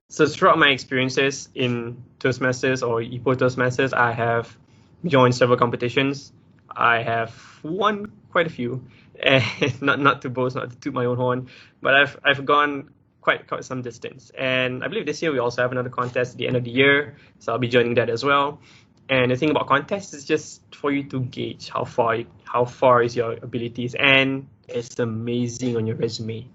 So throughout my experiences in Toastmasters or Ipoh Toastmasters, I have joined several competitions. I have won quite a few. And not to boast, not to toot my own horn, but I've gone quite some distance. And I believe this year we also have another contest at the end of the year, so I'll be joining that as well. And the thing about contests is just for you to gauge how far is your abilities, and it's amazing on your resume.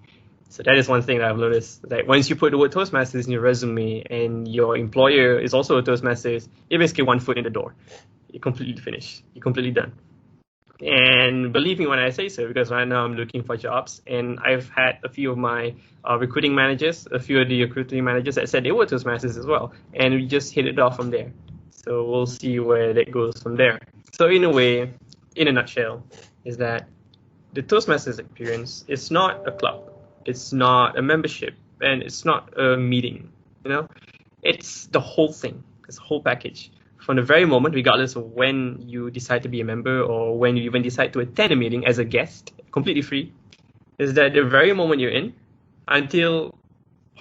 So that is one thing that I've noticed, that once you put the word Toastmasters in your resume and your employer is also a Toastmasters, you're basically 1 foot in the door. You're completely finished. You're completely done. And believe me when I say so, because right now I'm looking for jobs, and I've had a few of my recruiting managers, a few of the recruiting managers that said they were Toastmasters as well, and we just hit it off from there. So we'll see where that goes from there. So in a way, in a nutshell, is that the Toastmasters experience is not a club, it's not a membership, and it's not a meeting. It's the whole thing. It's a whole package. From the very moment, regardless of when you decide to be a member or when you even decide to attend a meeting as a guest, completely free, is that the very moment you're in, until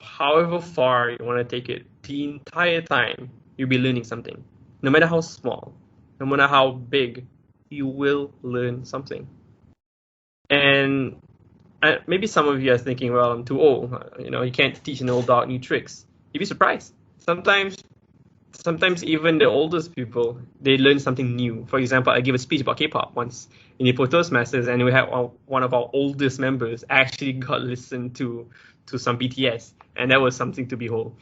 however far you want to take it, the entire time, you'll be learning something. No matter how small, no matter how big, you will learn something. And maybe some of you are thinking, well, I'm too old. You can't teach an old dog new tricks. You'd be surprised. Sometimes even the oldest people, they learn something new. For example, I gave a speech about K-pop once in Ipoh Toastmasters, and we had one of our oldest members actually got listened to some BTS, and that was something to behold.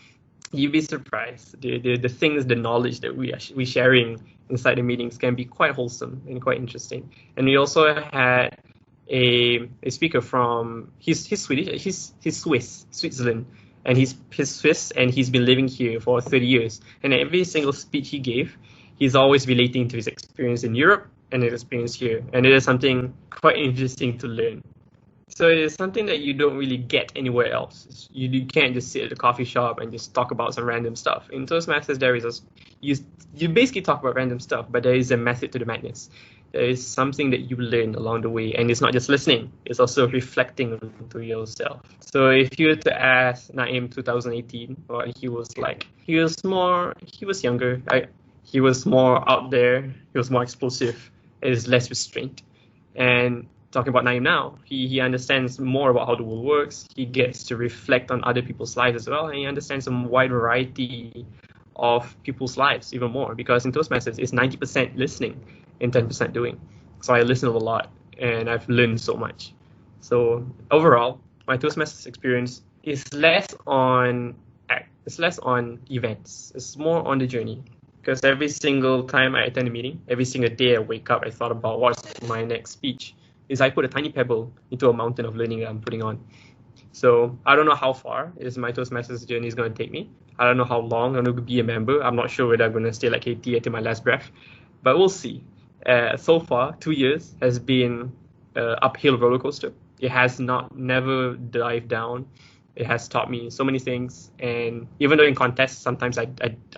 you'd be surprised. The things, the knowledge that we sharing inside the meetings can be quite wholesome and quite interesting. And we also had a speaker from he's Swedish, he's Switzerland, and he's Swiss, and he's been living here for 30 years. And every single speech he gave, he's always relating to his experience in Europe and his experience here. And it is something quite interesting to learn. So it is something that you don't really get anywhere else. You can't just sit at a coffee shop and just talk about some random stuff. In Toastmasters, there is you basically talk about random stuff, but there is a method to the madness. There is something that you learn along the way, and it's not just listening, it's also reflecting to yourself. So if you were to ask Naim 2018 what he was like, he was younger, he was more out there, he was more explosive, it is less restrained. And talking about Naim now, he understands more about how the world works, he gets to reflect on other people's lives as well, and he understands a wide variety of people's lives even more, because in Toastmasters it's 90% listening and 10% doing. So I listen a lot and I've learned so much. So overall, my Toastmasters experience is less on events. It's more on the journey. Because every single time I attend a meeting, every single day I wake up, I thought about what's my next speech. Is I put a tiny pebble into a mountain of learning that I'm putting on. So I don't know how far my Toastmasters journey is going to take me. I don't know how long I'm going to be a member. I'm not sure whether I'm going to stay like KT until my last breath, but we'll see. So far, 2 years has been an uphill roller coaster. It has never dived down. It has taught me so many things. And even though in contests, sometimes I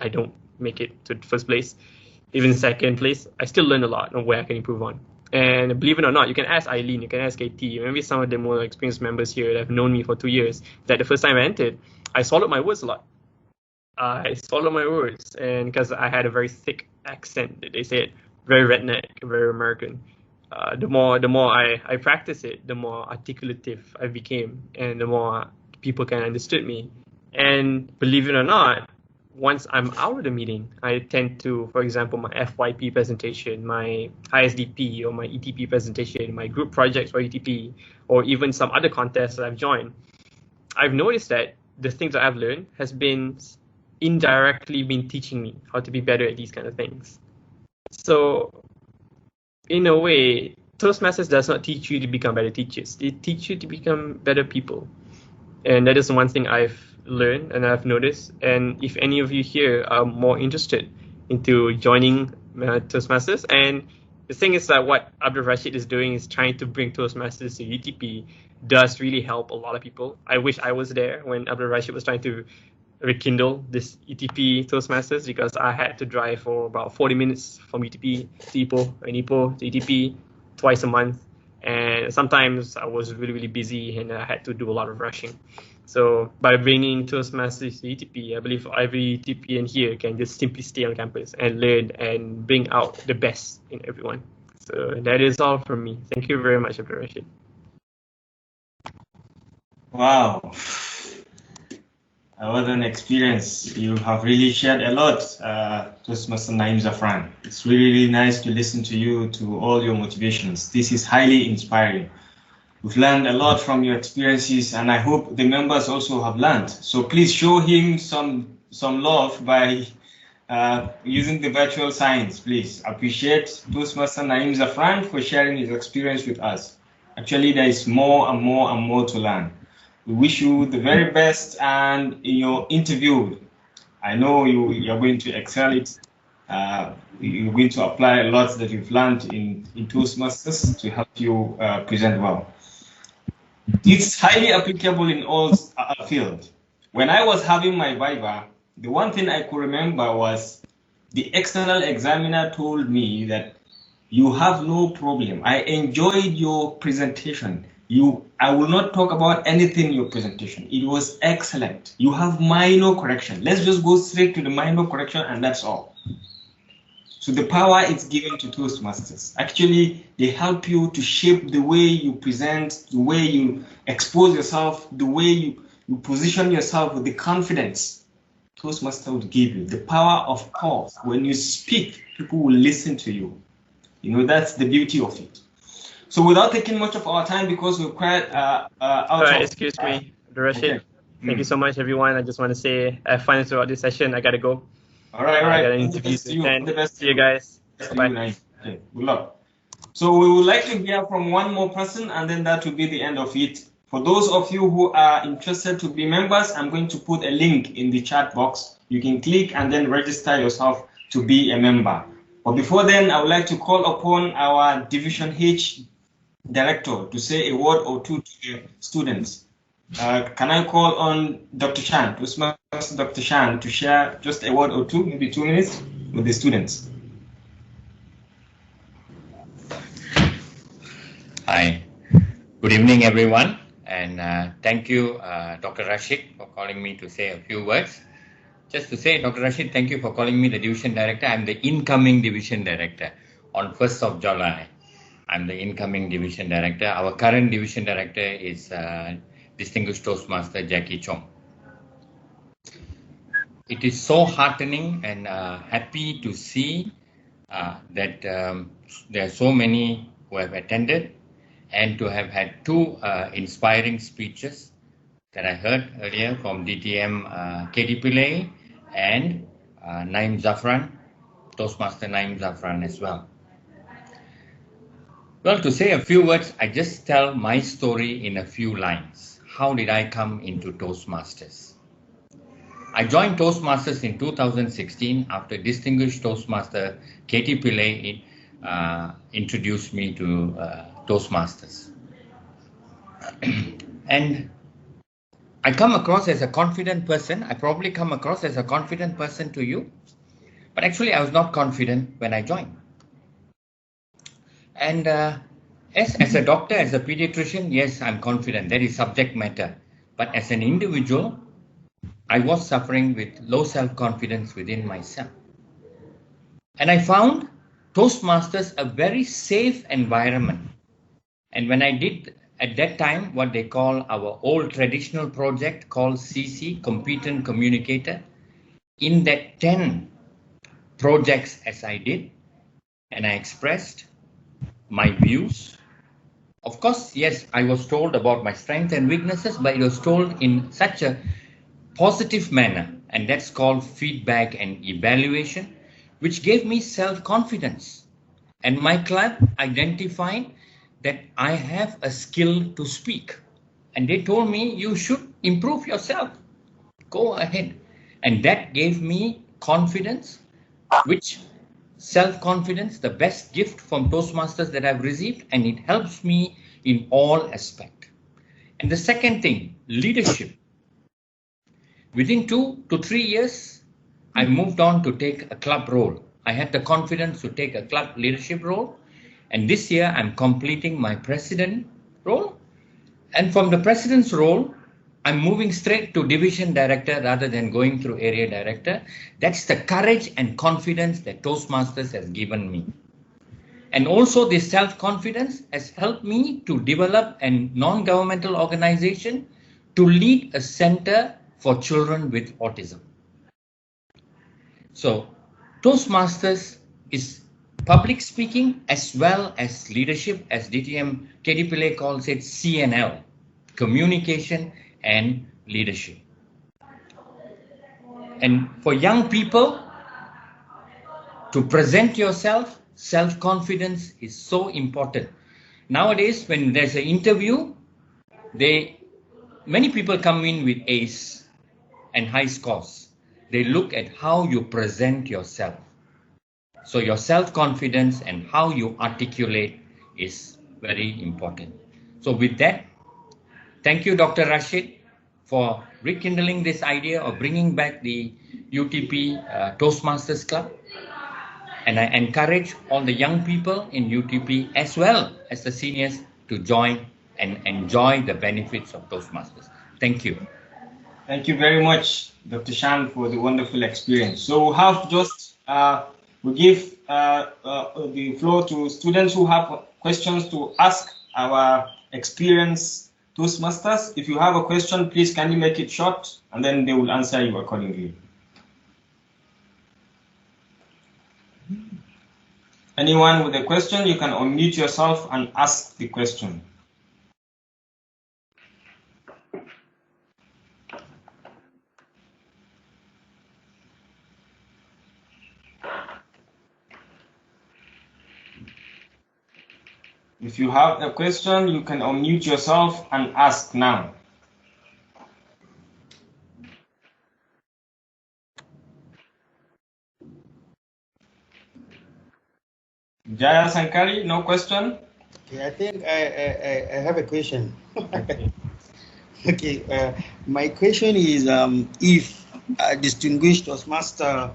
don't make it to first place, even second place, I still learn a lot on where I can improve on. And believe it or not, you can ask Aileen, you can ask KT, maybe some of the more experienced members here that have known me for 2 years, that the first time I entered, I swallowed my words a lot. I swallowed my words, and because I had a very thick accent, they said, very redneck, very American. The more I practice it, the more articulative I became, and the more people can understand me. And believe it or not, once I'm out of the meeting, I tend to, for example, my FYP presentation, my ISDP or my ETP presentation, my group projects for ETP, or even some other contests that I've joined, I've noticed that the things that I've learned has been indirectly been teaching me how to be better at these kind of things. So in a way, Toastmasters does not teach you to become better teachers. They teach you to become better people. And that is one thing I've learned and I've noticed. And if any of you here are more interested into joining Toastmasters, and the thing is that what Abdul Rashid is doing is trying to bring Toastmasters to UTP does really help a lot of people. I wish I was there when Abdul Rashid was trying to rekindle this ETP Toastmasters, because I had to drive for about 40 minutes from UTP to Ipoh and Ipoh to ETP twice a month. And sometimes I was really, really busy and I had to do a lot of rushing. So by bringing Toastmasters to ETP, I believe every ETPian here can just simply stay on campus and learn and bring out the best in everyone. So that is all from me. Thank you very much, Abdul Rashid. Wow. What an experience. You have really shared a lot, Toastmaster Naim Zafran. It's really, really nice to listen to you, to all your motivations. This is highly inspiring. We've learned a lot from your experiences, and I hope the members also have learned. So please show him some love by using the virtual signs, please. Appreciate Toastmaster Naim Zafran for sharing his experience with us. Actually, there is more and more and more to learn. We wish you the very best, and in your interview, I know you're going to excel it. You're going to apply a lot that you've learned in Toastmasters to help you present well. It's highly applicable in all fields. When I was having my Viva, the one thing I could remember was the external examiner told me that you have no problem. I enjoyed your presentation. I will not talk about anything in your presentation. It was excellent. You have minor correction. Let's just go straight to the minor correction, and that's all. So the power is given to Toastmasters. Actually, they help you to shape the way you present, the way you expose yourself, the way you position yourself with the confidence Toastmaster would give you. The power of pause. When you speak, people will listen to you. You know, that's the beauty of it. So without taking much of our time, because we're quite out of... Excuse me, Rashid. Okay. Thank you so much, everyone. I just want to say have fun throughout this session. I gotta go. All right, all right. I got an All the interview best to you. to All attend. the best. See you guys. Bye. Bye. Okay, good luck. So we would like to hear from one more person, and then that will be the end of it. For those of you who are interested to be members, I'm going to put a link in the chat box. You can click and then register yourself to be a member. But before then, I would like to call upon our Division H director to say a word or two to the students. Can I call on Dr. Shan, Toastmaster Dr. Shan, to share just a word or two, maybe 2 minutes, with the students? Hi, good evening, everyone, and thank you, Dr. Rashid, for calling me to say a few words. Just to say, Dr. Rashid, thank you for calling me the Division Director. I'm the incoming Division Director on 1st of July. I'm the incoming Division Director. Our current Division Director is Distinguished Toastmaster Jackie Chong. It is so heartening and happy to see that there are so many who have attended, and to have had 2 inspiring speeches that I heard earlier from DTM KT Pillai and Naim Zafran, Toastmaster Naim Zafran as well. Well, to say a few words, I just tell my story in a few lines. How did I come into Toastmasters? I joined Toastmasters in 2016 after Distinguished Toastmaster KT Pillai introduced me to Toastmasters. And I come across as a confident person. I probably come across as a confident person to you, but actually I was not confident when I joined. And as a doctor, as a pediatrician, yes, I'm confident. That is subject matter. But as an individual, I was suffering with low self-confidence within myself. And I found Toastmasters a very safe environment. And when I did at that time what they call our old traditional project called CC, Competent Communicator, in that 10 projects as I did, and I expressed my views. Of course, yes, I was told about my strengths and weaknesses, but it was told in such a positive manner, and that's called feedback and evaluation, which gave me self-confidence. And my club identified that I have a skill to speak. And they told me, you should improve yourself. Go ahead. And that gave me confidence, which self-confidence, the best gift from Toastmasters that I've received, and it helps me in all aspects. And the second thing, leadership. Within 2 to 3 years, I moved on to take a club role. I had the confidence to take a club leadership role. And this year, I'm completing my president role. And from the president's role, I'm moving straight to division director rather than going through area director. That's the courage and confidence that Toastmasters has given me. And also this self-confidence has helped me to develop a non-governmental organization to lead a center for children with autism. So Toastmasters is public speaking as well as leadership, as DTM KT Pillai calls it CNL, communication and leadership. And for young people to present yourself, self-confidence is so important. Nowadays, when there's an interview, many people come in with A's and high scores. They look at how you present yourself. So your self-confidence and how you articulate is very important. So with that, thank you, Dr. Rashid, for rekindling this idea of bringing back the UTP Toastmasters Club. And I encourage all the young people in UTP as well as the seniors to join and enjoy the benefits of Toastmasters. Thank you. Thank you very much, Dr. Shan, for the wonderful experience. So we have just, we give the floor to students who have questions to ask our experienced Toastmasters. If you have a question, please can you make it short, and then they will answer you accordingly. Anyone with a question, you can unmute yourself and ask the question. If you have a question, you can unmute yourself and ask now. Jaya Sankari, no question? Okay, I think I have a question. Okay. Okay, my question is if Distinguished Toastmaster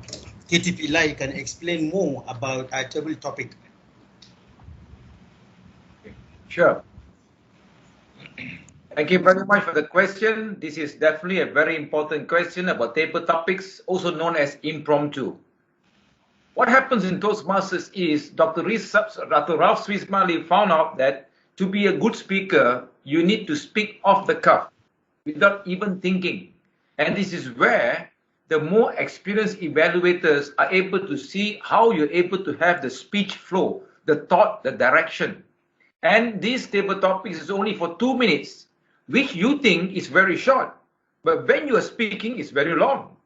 KT Pillai can explain more about our table topic. Sure. Thank you very much for the question. This is definitely a very important question about table topics, also known as impromptu. What happens in Toastmasters is Dr. Ralph Swiss-Smiley found out that to be a good speaker, you need to speak off the cuff without even thinking. And this is where the more experienced evaluators are able to see how you're able to have the speech flow, the thought, the direction. And this table topics is only for 2 minutes, which you think is very short. But when you are speaking, it's very long.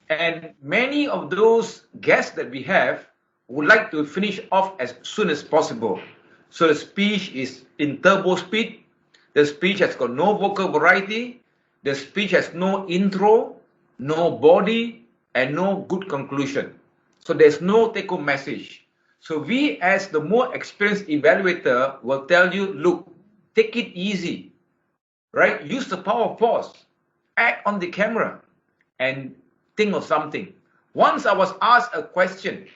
And many of those guests that we have would like to finish off as soon as possible. So the speech is in turbo speed. The speech has got no vocal variety. The speech has no intro, no body, and no good conclusion. So there's no take-home message. So we, as the more experienced evaluator, will tell you, look, take it easy, right? Use the power of pause, act on the camera, and think of something. Once I was asked a question,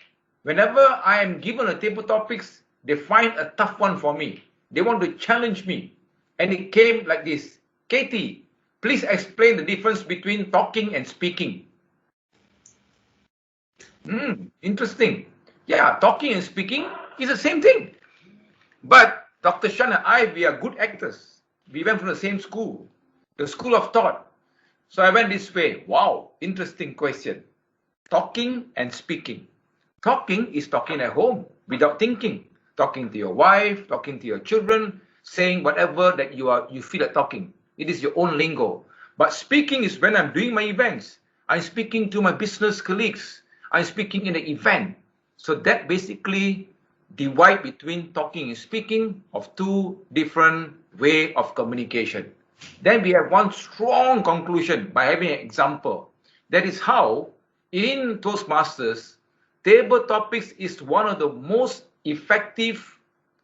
whenever I am given a table topics, they find a tough one for me. They want to challenge me. And it came like this: KT, please explain the difference between talking and speaking. Interesting. Yeah, talking and speaking is the same thing. But Dr. Shan and I, we are good actors. We went from the same school, the school of thought. So I went this way. Wow, interesting question. Talking and speaking. Talking is talking at home without thinking. Talking to your wife, talking to your children, saying whatever that you feel like talking. It is your own lingo. But speaking is when I'm doing my events. I'm speaking to my business colleagues. I'm speaking in an event. So that basically divide between talking and speaking of two different way of communication. Then we have one strong conclusion by having an example. That is how in Toastmasters, table topics is one of the most effective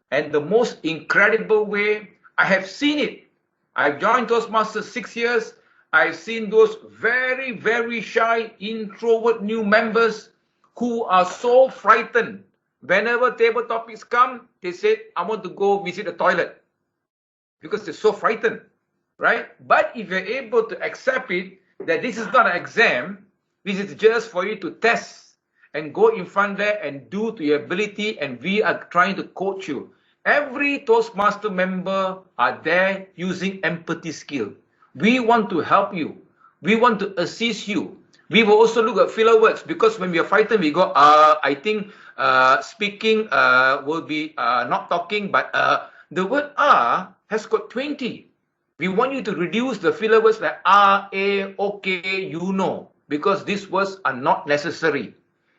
and the most incredible way. I have seen it. I've joined Toastmasters 6 years. I've seen those very, very shy, introvert new members who are so frightened. Whenever table topics come, they say, I want to go visit the toilet because they're so frightened. Right? But if you're able to accept it, that this is not an exam, this is just for you to test and go in front there and do to your ability, and we are trying to coach you. Every Toastmaster member are there using empathy skill. We want to help you. We want to assist you. We will also look at filler words, because when we are frightened, we go, I think speaking will be not talking, but the word has got 20. We want you to reduce the filler words like a, okay, you know, because these words are not necessary.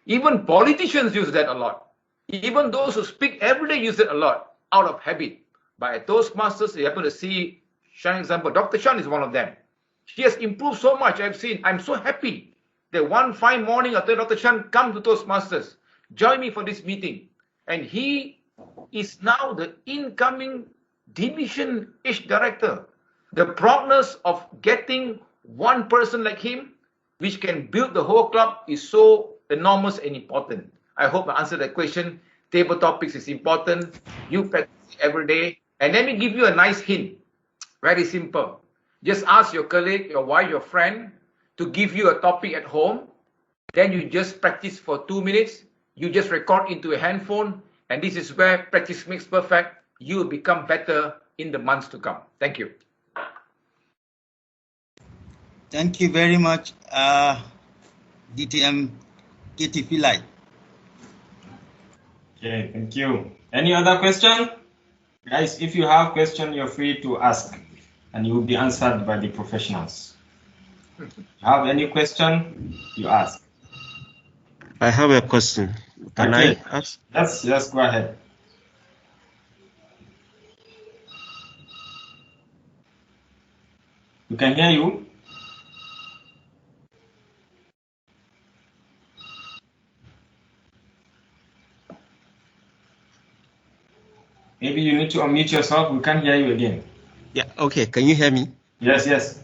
Even politicians use that a lot. Even those who speak every day use it a lot out of habit. But at Toastmasters, you happen to see Shan example. Dr. Shan is one of them. She has improved so much. I've seen. I'm so happy that one fine morning after Dr. Shan come to Toastmasters, join me for this meeting. And he is now the incoming division H director. The prognose of getting one person like him, which can build the whole club, is so enormous and important. I hope I answered that question. Table topics is important. You practice every day. And let me give you a nice hint. Very simple. Just ask your colleague, your wife, your friend to give you a topic at home. Then you just practice for 2 minutes. You just record into a handphone. And this is where practice makes perfect. You will become better in the months to come. Thank you. Thank you very much, DTM KT Pillai. Okay, thank you. Any other question? Guys, if you have question, you're free to ask, and you will be answered by the professionals. If you have any question, you ask. I have a question. Can I ask? Yes, go ahead. We can hear you. Maybe you need to unmute yourself. We can't hear you again. Yeah, okay. Can you hear me? Yes, yes.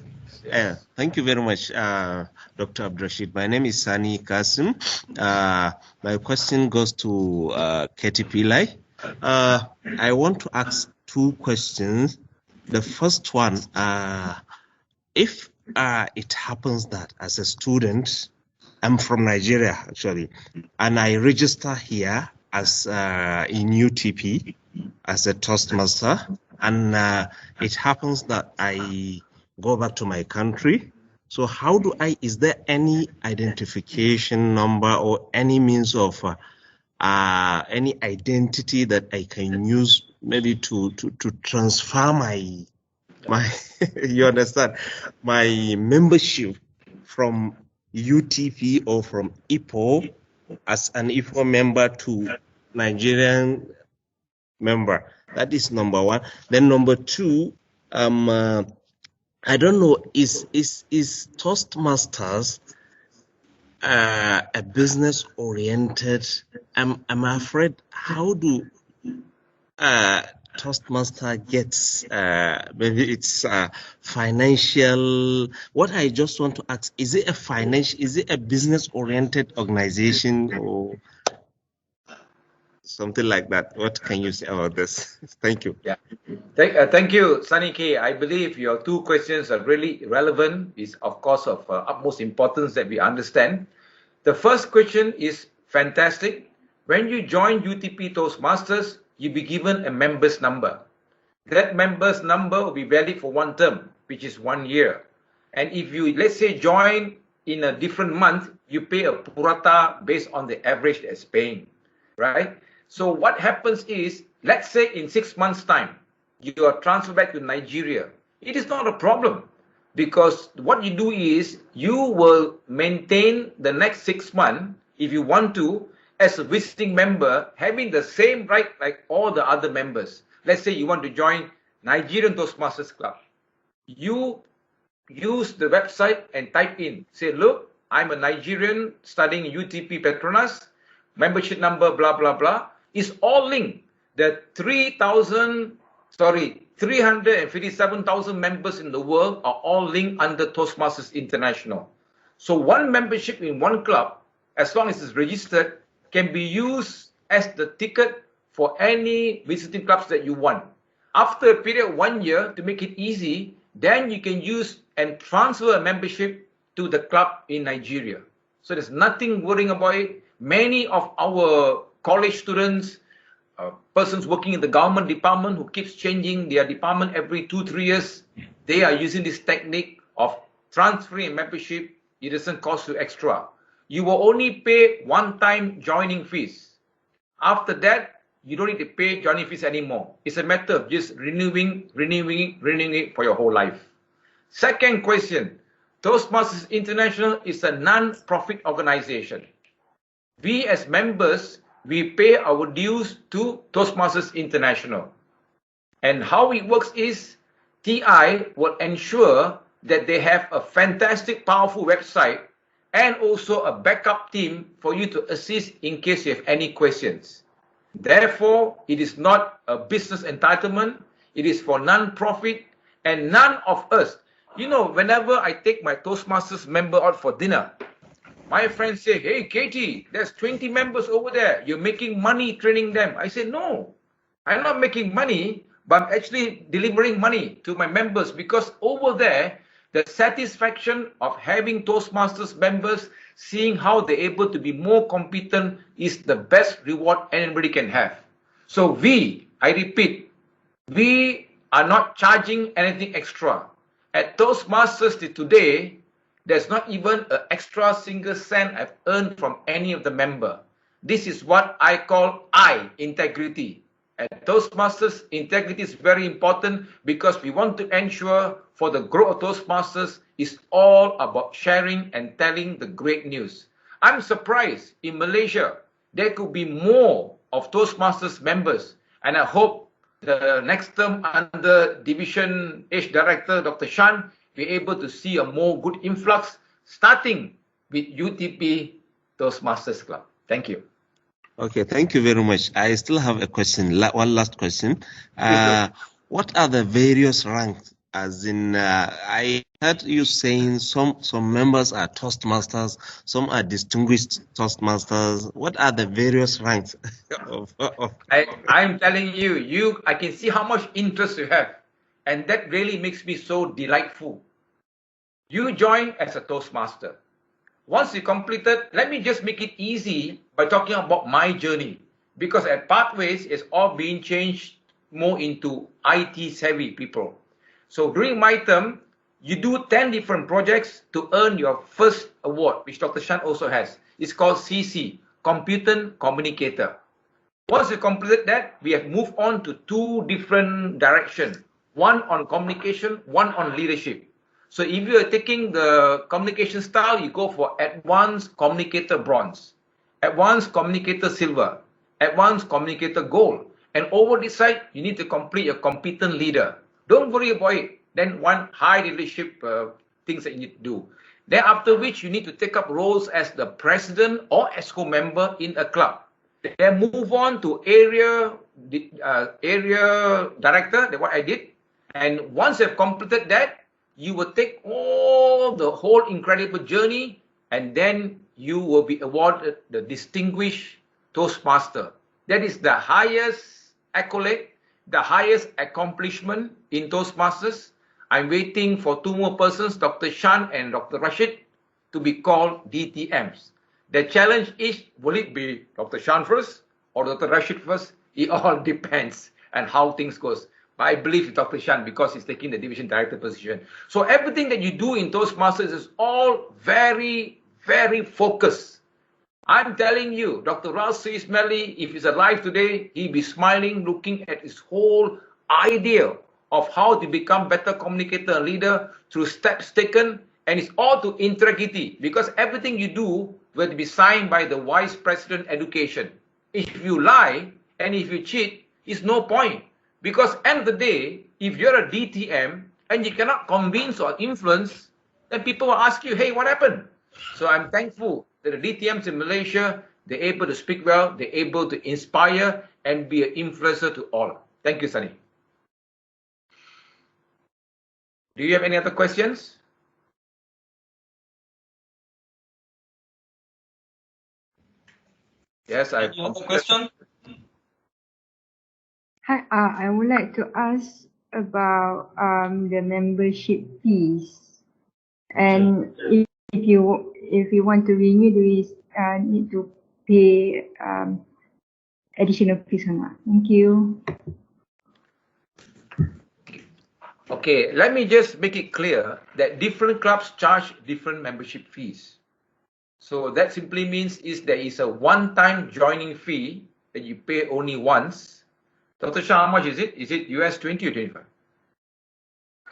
Thank you very much, Dr. Abdurrashid. My name is Sani Kasim. My question goes to KT Pillai. I want to ask two questions. The first one, if it happens that as a student, I'm from Nigeria actually, and I register here as in UTP as a Toastmaster, and it happens that I go back to my country. So how do is there any identification number or any means of any identity that I can use maybe to transfer my you understand, my membership from UTP or from IPO as an IPO member to Nigerian member? That is number one. Then number two, I don't know, is Toastmasters a business oriented? I'm afraid, how do Toastmaster gets maybe it's financial? What I just want to ask, is it a business oriented organization or something like that? What can you say about this? Thank you. Yeah. Thank you, Sunny K. I believe your two questions are really relevant. It's of course of utmost importance that we understand. The first question is fantastic. When you join UTP Toastmasters, you'll be given a member's number. That member's number will be valid for one term, which is 1 year. And if you, let's say, join in a different month, you pay a purata based on the average that's paying, right? So what happens is, let's say in 6 months' time, you are transferred back to Nigeria. It is not a problem, because what you do is you will maintain the next 6 months, if you want to, as a visiting member, having the same right like all the other members. Let's say you want to join Nigerian Toastmasters Club. You use the website and type in, say, look, I'm a Nigerian studying UTP Petronas, membership number, blah, blah, blah. It's all linked. The 357,000 members in the world are all linked under Toastmasters International. So one membership in one club, as long as it's registered, can be used as the ticket for any visiting clubs that you want. After a period of 1 year, to make it easy, then you can use and transfer a membership to the club in Nigeria. So there's nothing worrying about it. Many of our college students, persons working in the government department who keeps changing their department every 2-3 years, they are using this technique of transferring a membership. It doesn't cost you extra. You will only pay one-time joining fees. After that, you don't need to pay joining fees anymore. It's a matter of just renewing it for your whole life. Second question, Toastmasters International is a non-profit organization. We as members, we pay our dues to Toastmasters International. And how it works is, TI will ensure that they have a fantastic, powerful website and also a backup team for you to assist in case you have any questions. Therefore, it is not a business entitlement. It is for non-profit, and none of us, you know, whenever I take my Toastmasters member out for dinner, my friends say, hey, KT, there's 20 members over there. You're making money training them. I say, no, I'm not making money, but I'm actually delivering money to my members, because over there, the satisfaction of having Toastmasters members, seeing how they're able to be more competent, is the best reward anybody can have. So I repeat, we are not charging anything extra. At Toastmasters today, there's not even an extra single cent I've earned from any of the member. This is what I call integrity. At Toastmasters, integrity is very important, because we want to ensure for the growth of Toastmasters is all about sharing and telling the great news. I'm surprised in Malaysia, there could be more of Toastmasters members, and I hope the next term under Division H Director, Dr. Shan, be able to see a more good influx, starting with UTP Toastmasters Club. Thank you. Okay, thank you very much. I still have a question, one last question. What are the various ranks? As in, I heard you saying some members are Toastmasters, some are Distinguished Toastmasters. What are the various ranks? I'm telling you, I can see how much interest you have, and that really makes me so delightful. You join as a Toastmaster. Once you completed, let me just make it easy by talking about my journey, because at Pathways, it's all being changed more into IT savvy people. So during my term, you do 10 different projects to earn your first award, which Dr. Shan also has. It's called CC, Competent Communicator. Once you completed that, we have moved on to 2 different directions. One on communication, one on leadership. So if you are taking the communication style, you go for Advanced Communicator Bronze, Advanced Communicator Silver, Advanced Communicator Gold. And over this side, you need to complete a competent leader. Don't worry about it. Then one high leadership things that you need to do. Then after which, you need to take up roles as the president or ESCO member in a club. Then move on to area director, that's what I did. And once you've completed that, you will take all the whole incredible journey, and then you will be awarded the Distinguished Toastmaster. That is the highest accolade, the highest accomplishment in Toastmasters. I'm waiting for 2 more persons, Dr. Shan and Dr. Rashid, to be called DTMs. The challenge is, will it be Dr. Shan first or Dr. Rashid first? It all depends on how things goes. But I believe it's Dr. Shan because he's taking the division director position. So everything that you do in Toastmasters is all very, very focused. I'm telling you, Dr. Ras Ismaili, if he's alive today, he'd be smiling, looking at his whole idea of how to become better communicator and leader through steps taken, and it's all to integrity, because everything you do will be signed by the Vice President Education. If you lie and if you cheat, it's no point. Because end of the day, if you're a DTM and you cannot convince or influence, then people will ask you, hey, what happened? So I'm thankful that the DTMs in Malaysia, they're able to speak well, they're able to inspire and be an influencer to all. Thank you, Sunny. Do you have any other questions? Yes, I have another question. Hi, I would like to ask about the membership fees, and if you want to renew, do you need to pay additional fees or not? Thank you. Okay, let me just make it clear that different clubs charge different membership fees. So that simply means there is a one-time joining fee that you pay only once. Dr. Shah, how much is it? Is it US 20 or 25?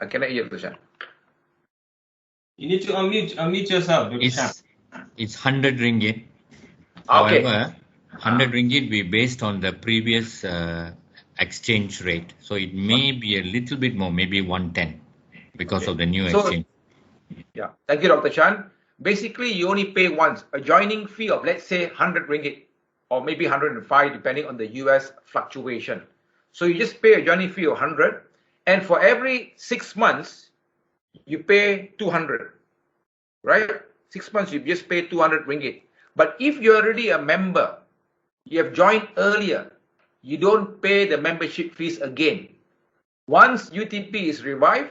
I cannot hear, Dr. Shah. You need to unmute yourself, Dr. Shah. It's 100 ringgit. Okay. However, 100 ringgit be based on the previous exchange rate. So it may be a little bit more, maybe 110 because of the new exchange. Yeah, thank you, Dr. Chan. Basically, you only pay once, a joining fee of, let's say, 100 ringgit or maybe 105, depending on the US fluctuation. So you just pay a joining fee of 100, and for every 6 months, you pay 200, right? 6 months, you just pay 200 ringgit. But if you're already a member, you have joined earlier, you don't pay the membership fees again. Once UTP is revived,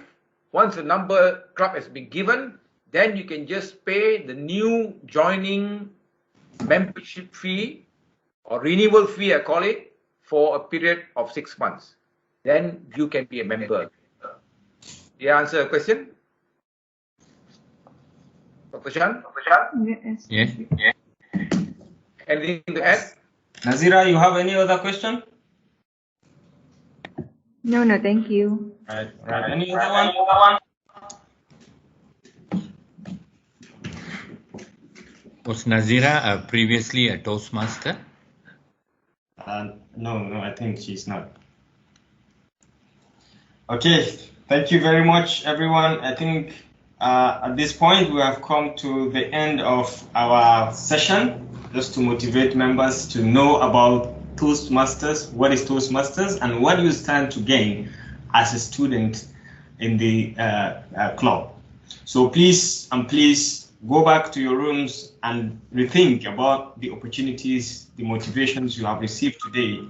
once the number club has been given, then you can just pay the new joining membership fee or renewal fee, I call it, for a period of 6 months. Then you can be a member. Did I answer the question? Dr. Shan? Yes. Anything to add? Nazira, you have any other question? No, thank you. Right. Any other one? Was Nazira previously a Toastmaster? No, I think she's not. Okay, thank you very much, everyone. I think At this point, we have come to the end of our session, just to motivate members to know about Toastmasters, what is Toastmasters, and what you stand to gain as a student in the club. So please go back to your rooms and rethink about the opportunities, the motivations you have received today.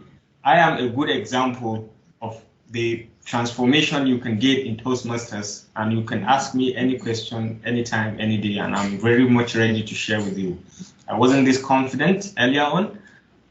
I am a good example of the transformation you can get in Toastmasters, and you can ask me any question, anytime, any day, and I'm very much ready to share with you. I wasn't this confident earlier on.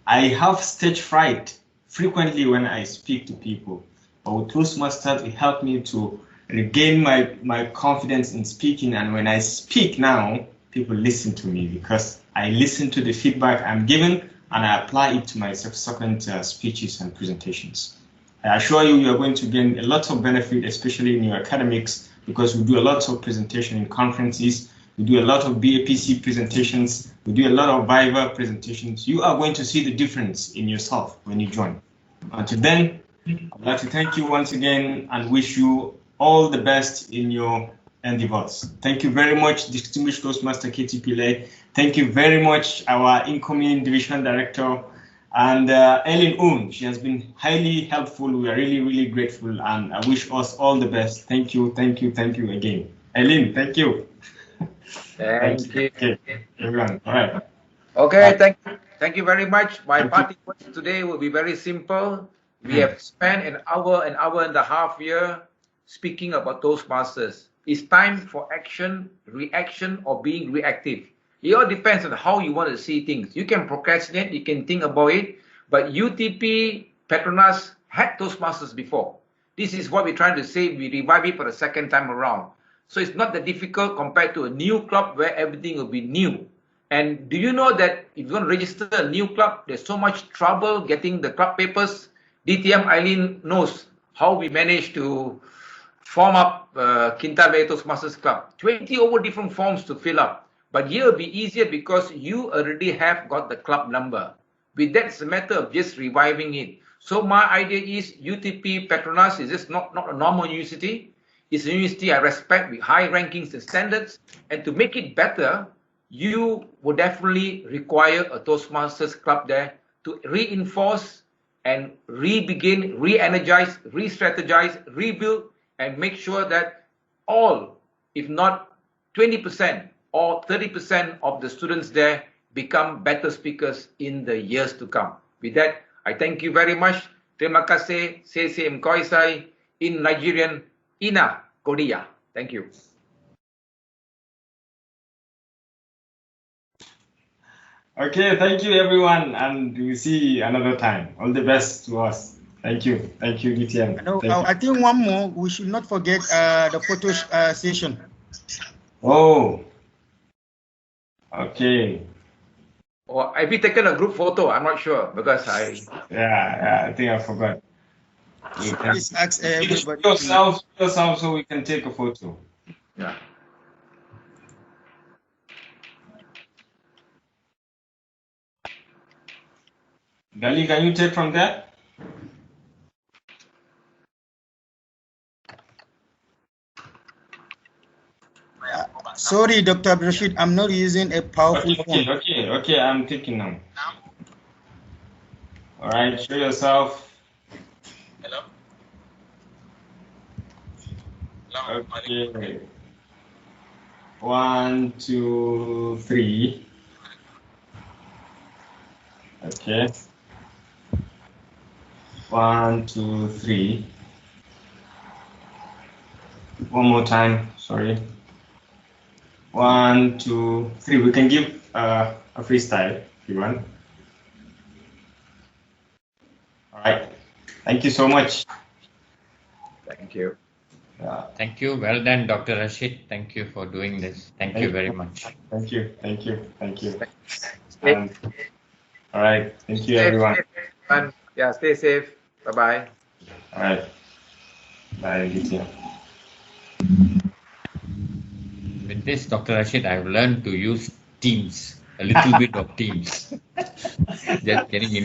I have stage fright frequently when I speak to people, but with Toastmasters, it helped me to regain my confidence in speaking, and when I speak now, people listen to me because I listen to the feedback I'm given and I apply it to my subsequent speeches and presentations. I assure you, you are going to gain a lot of benefit, especially in your academics, because we do a lot of presentation in conferences, we do a lot of BAPC presentations, we do a lot of Viva presentations. You are going to see the difference in yourself when you join. Until then, I'd like to thank you once again and wish you all the best in your endeavors. Thank you very much, Distinguished Toastmaster KT Pillai. Thank you very much, our incoming Division Director, and Aileen Oon. She has been highly helpful. We are really, really grateful, and I wish us all the best. Thank you, thank you, thank you again. Aileen, thank you. Thank you. Okay, everyone. All right. Okay, thank you very much. My parting words today will be very simple. We have spent an hour and a half here speaking about Toastmasters. It's time for action, reaction, or being reactive. It all depends on how you want to see things. You can procrastinate, you can think about it, but UTP Petronas had Toastmasters before. This is what we're trying to say. We revive it for the second time around. So it's not that difficult compared to a new club where everything will be new. And do you know that if you're going to register a new club, there's so much trouble getting the club papers? DTM Aileen knows how we managed to form up Kintale Toastmasters Club. 20 over different forms to fill up. But here will be easier because you already have got the club number. With that, it's a matter of just reviving it. So my idea is UTP Petronas is just not a normal university. It's a university I respect with high rankings and standards. And to make it better, you would definitely require a Toastmasters Club there to reinforce and re-begin, re-energize, re-strategize, rebuild, and make sure that all, if not 20%, or 30% of the students there become better speakers in the years to come. With that, I thank you very much. Terima kasih, Sese Mkoisai, in Nigerian, Ina Kodia. Thank you. Okay, thank you everyone, and we'll see another time. All the best to us. Thank you, DTM. I think one more, we should not forget the photo session. Oh. Okay. Or have you taken a group photo? I'm not sure because I think I forgot. Please ask everybody. Yourself so we can take a photo. Yeah. Gali, can you take from there? Sorry, Dr. Rashid, I'm not using a powerful phone. Okay, I'm taking now. All right, show yourself. Hello. Okay. 1, 2, 3. Okay. 1, 2, 3. One more time, sorry. 1, 2, 3. We can give a freestyle if you want. All right. Thank you so much. Thank you. Thank you. Well done, Dr. Rashid. Thank you for doing this. Thank you very much. Thank you. All right. Thank you, everyone. Yeah, stay safe. Bye-bye. All right. Bye, DTM. With this, Dr. Rashid, I've learned to use Teams, a little bit of Teams. Just getting in.